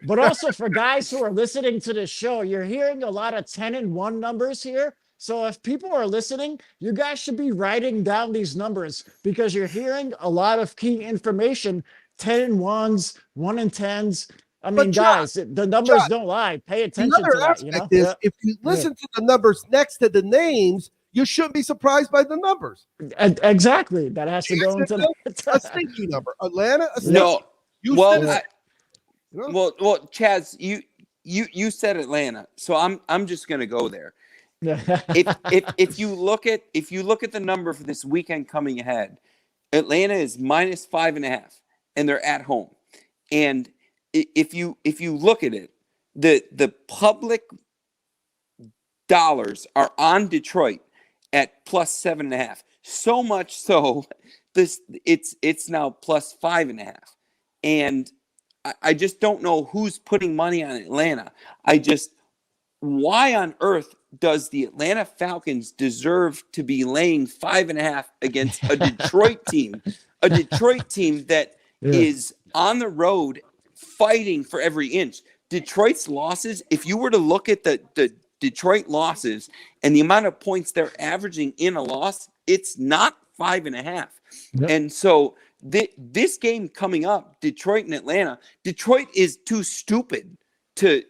But also for guys who are listening to this show, you're hearing a lot of 10-1 numbers here. So if people are listening, you guys should be writing down these numbers because you're hearing a lot of key information. 10-1s, 1-10s. I mean, guys, the numbers don't lie. Pay attention to that. You know? If you listen to the numbers next to the names, you shouldn't be surprised by the numbers. Exactly. That has to go into a stinky number. Atlanta, a stinky. No. Well, Chaz, you said Atlanta, so I'm just gonna go there. if you look at the number for this weekend coming ahead, Atlanta is -5.5, and they're at home. And if you look at it, the public dollars are on Detroit at +7.5. So much so, it's now +5.5, and I just don't know who's putting money on Atlanta. Why on earth does the Atlanta Falcons deserve to be laying 5.5 against a Detroit team? A Detroit team that is on the road fighting for every inch. Detroit's losses, if you were to look at the Detroit losses and the amount of points they're averaging in a loss, it's not 5.5. Yep. And so this game coming up, Detroit and Atlanta, Detroit is too stupid to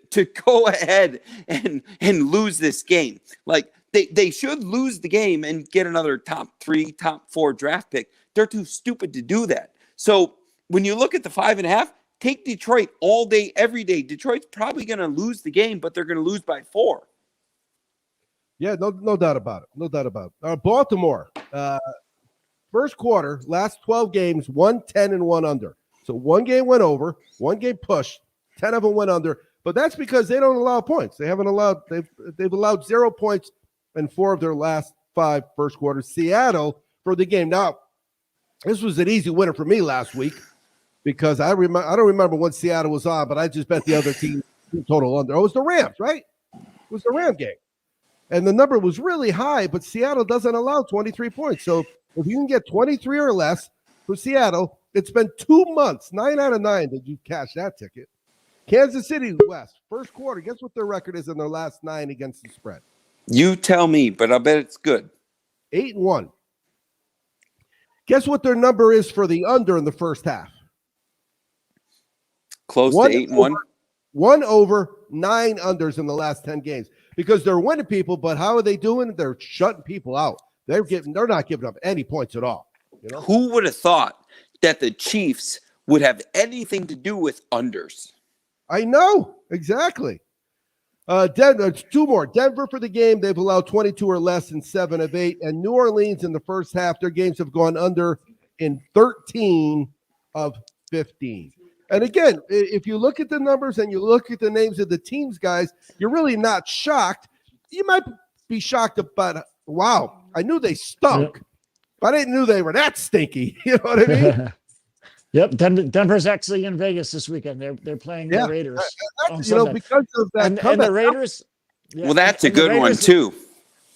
go ahead and lose this game. Like they should lose the game and get another top 3, top 4 draft pick. They're too stupid to do that. So when you look at the 5.5, take Detroit all day, every day. Detroit's probably going to lose the game, but they're going to lose by 4. Yeah, no doubt about it. No doubt about it. Baltimore, first quarter, last 12 games, 1-10-1 under. So one game went over, one game pushed, 10 of them went under. But that's because they don't allow points. They've allowed 0 points in 4 of their last 5 first quarters. Seattle for the game. Now, this was an easy winner for me last week because I don't remember when Seattle was on, but I just bet the other team total under. Oh, it was the Rams, right? It was the Ram game. And the number was really high, but Seattle doesn't allow 23 points. So if you can get 23 or less for Seattle, it's been 2 months, 9 out of 9 that you cash that ticket. Kansas City West, first quarter. Guess what their record is in their last 9 against the spread? You tell me, but I bet it's good. 8-1. Guess what their number is for the under in the first half? Close to 8-1. 1 over, 9 unders in the last 10 games because they're winning people. But how are they doing? They're shutting people out. They're not giving up any points at all. You know? Who would have thought that the Chiefs would have anything to do with unders? I know exactly. Denver, 2 more. Denver for the game. They've allowed 22 or less in 7 of 8. And New Orleans in the first half, their games have gone under in 13 of 15. And again, if you look at the numbers and you look at the names of the teams, guys, you're really not shocked. You might be shocked about, wow, I knew they stunk, but I didn't know they were that stinky. You know what I mean? Yep, Denver's actually in Vegas this weekend. They're playing the Raiders on Sunday. Because of that. And the Raiders. Yeah, well, that's a good one too.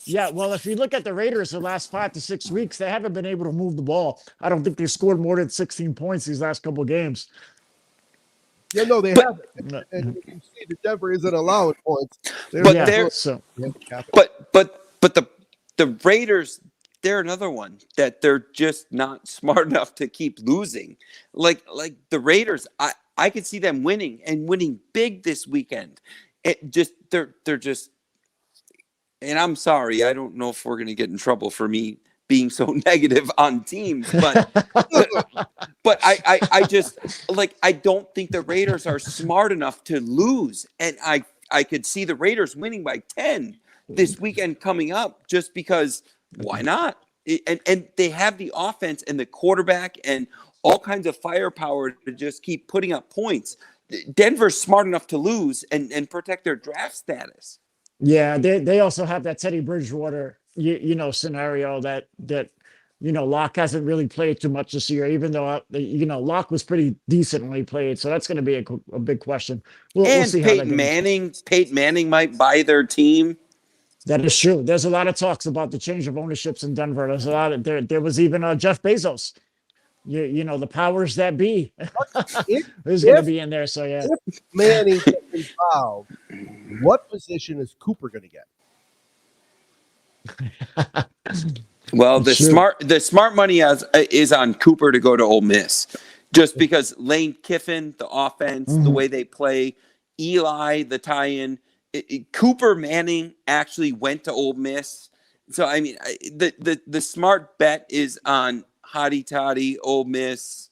Yeah, well, if you look at the Raiders the last 5 to 6 weeks, they haven't been able to move the ball. I don't think they've scored more than 16 points these last couple of games. Yeah, no, they haven't. And you see that Denver isn't allowing points. But the Raiders, they're another one that they're just not smart enough to keep losing. Like the Raiders, I could see them winning and winning big this weekend. They're just, and I'm sorry, I don't know if we're gonna get in trouble for me being so negative on teams, but I just I don't think the Raiders are smart enough to lose, and I could see the Raiders winning by 10 this weekend coming up just because why not? And they have the offense and the quarterback and all kinds of firepower to just keep putting up points. Denver's smart enough to lose and protect their draft status. Yeah, they also have that Teddy Bridgewater scenario that Locke hasn't really played too much this year, even though Locke was pretty decent when he played. So that's going to be a big question. We'll see Peyton Manning might buy their team. That is true. There's a lot of talks about the change of ownerships in Denver. There's a lot of there was even Jeff Bezos. The powers that be is going to be in there. So yeah, if Manning gets involved, what position is Cooper going to get? Well, the smart money is on Cooper to go to Ole Miss, just because Lane Kiffin, the offense, the way they play, Eli, the tie-in. Cooper Manning actually went to Ole Miss, so I mean, the smart bet is on Hotty Toddy, Ole Miss.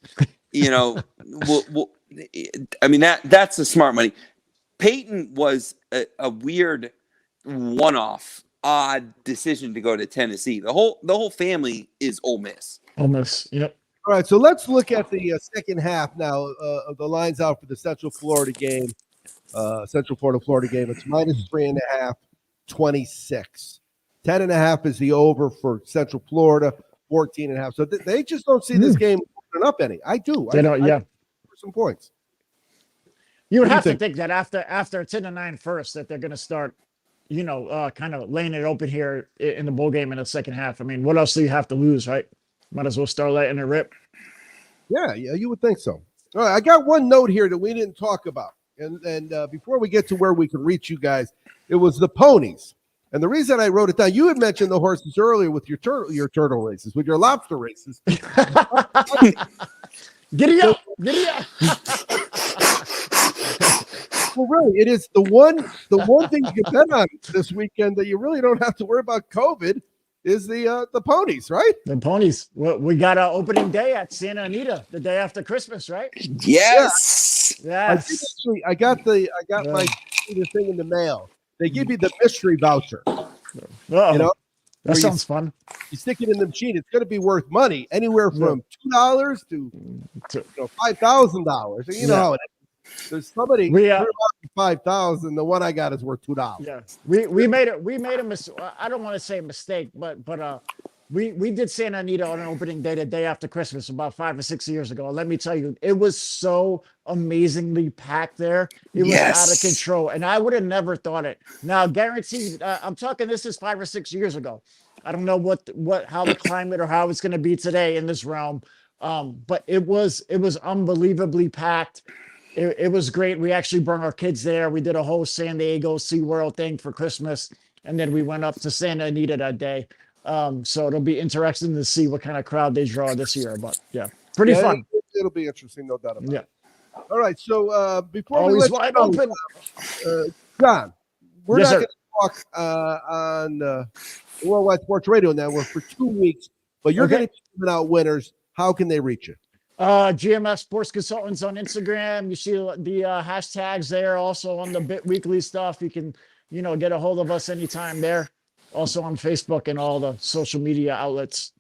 I mean that's the smart money. Peyton was a weird one-off, odd decision to go to Tennessee. The whole family is Ole Miss. Ole Miss, yep. All right, so let's look at the second half now. The lines out for the Central Florida game. Central Florida game. It's -3.5, 26. 10.5 is the over for Central Florida. 14.5. So they just don't see this game opening up any. I do. They don't. Yeah. For some points. You would have to think that after 10-9 first, that they're going to start, kind of laying it open here in the bowl game in the second half. I mean, what else do you have to lose, right? Might as well start letting it rip. Yeah, you would think so. All right, I got one note here that we didn't talk about. And before we get to where we can reach you guys, it was the ponies. And the reason I wrote it down, you had mentioned the horses earlier with your turtle races, with your lobster races. Giddy up. Well, really, it is the one thing you can bet on this weekend that you really don't have to worry about COVID is the ponies, right? The ponies. Well, we got our opening day at Santa Anita, the day after Christmas, right? Yes. I got my thing in the mail. They give you the mystery voucher. That sounds fun. You stick it in the machine. It's going to be worth money, anywhere from $2 to $5,000. You know how it is. There's somebody $5,000. The one I got is worth $2. Yeah, we made a mistake. I don't want to say a mistake, but we did Santa Anita on an opening day, the day after Christmas, about 5 or 6 years ago. Let me tell you, it was so amazingly packed there. It was out of control, and I would have never thought it. Now, guaranteed, I'm talking. This is 5 or 6 years ago. I don't know how the climate or how it's going to be today in this realm, but it was unbelievably packed. It was great. We actually brought our kids there. We did a whole San Diego SeaWorld thing for Christmas, and then we went up to Santa Anita that day. So it'll be interesting to see what kind of crowd they draw this year. But yeah, pretty fun. It'll be interesting, no doubt about it. All right. So before we Always let wide you open. John, we're Yes, not sir. going to talk on the Worldwide Sports Radio Network for 2 weeks, but you're Okay. going to be giving out winners. How can they reach you? GMS Sports Consultants on Instagram. You see the hashtags there. Also on the Bit Weekly stuff. You can, get a hold of us anytime there. Also on Facebook and all the social media outlets.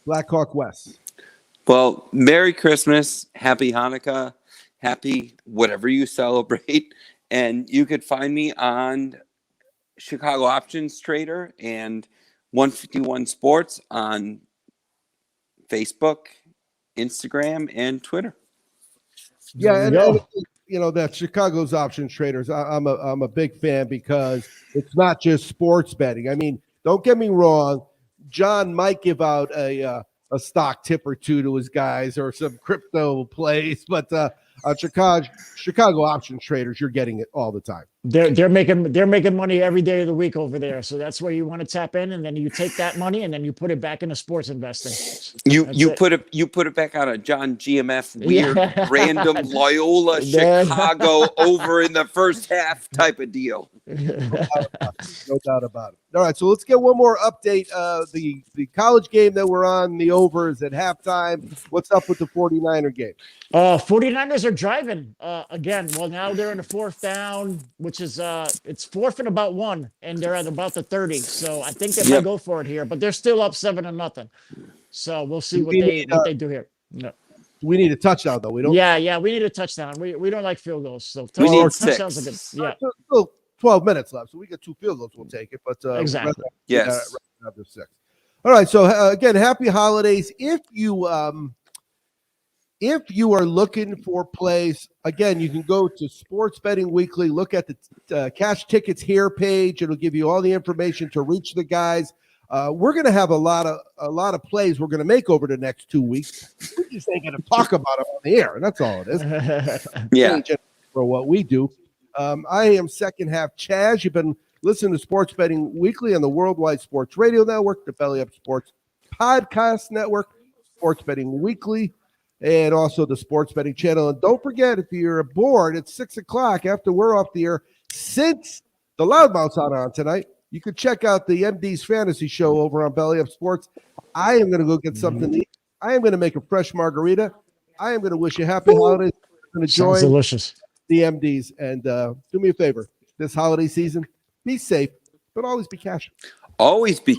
Blackhawk West. Well, Merry Christmas, Happy Hanukkah, Happy whatever you celebrate. And you could find me on Chicago Options Trader and 151 Sports on Facebook, Instagram, and Twitter. Yeah, and that Chicago's Options Traders. I'm a big fan because it's not just sports betting. I mean, don't get me wrong. John might give out a stock tip or two to his guys or some crypto plays, but Chicago Options Traders, you're getting it all the time. They're making money every day of the week over there. So that's where you want to tap in, and then you take that money and then you put it back into sports investing. You put it back on a John GMF weird random Loyola Chicago over in the first half type of deal. No doubt about it. All right, so let's get one more update. The college game that we're on, the over is at halftime. What's up with the 49er game? 49ers are driving again. Well, now they're in the fourth down, which is it's fourth and about 1, and they're at about the 30. So I think they might go for it here, but they're still up 7-0. So we'll see what they do here. No. We need a touchdown though. We don't. Yeah, we need a touchdown. We don't like field goals, so we need touchdowns 6. are good. Yeah. Still 12 minutes left, so we get 2 field goals. We'll take it, but exactly. Yes. After 6. All right. So again, happy holidays. If you are looking for plays, again, you can go to Sports Betting Weekly. Look at the cash tickets here page. It'll give you all the information to reach the guys. We're going to have a lot of plays we're going to make over the next 2 weeks. We just ain't going to talk about them on the air, and that's all it is. Yeah. For what we do. I am second half Chaz. You've been listening to Sports Betting Weekly on the Worldwide Sports Radio Network, the Belly Up Sports Podcast Network, Sports Betting Weekly, and also the Sports Betting Channel. And don't forget, if you're bored at 6 o'clock after we're off the air, since the Loudmouth's on tonight, you could check out the MD's Fantasy Show over on Belly Up Sports. I am going to go get something to eat. I am going to make a fresh margarita. I am going to wish you happy holidays. I'm going to join delicious. The MDs. And do me a favor, this holiday season, be safe, but always be cash. Always be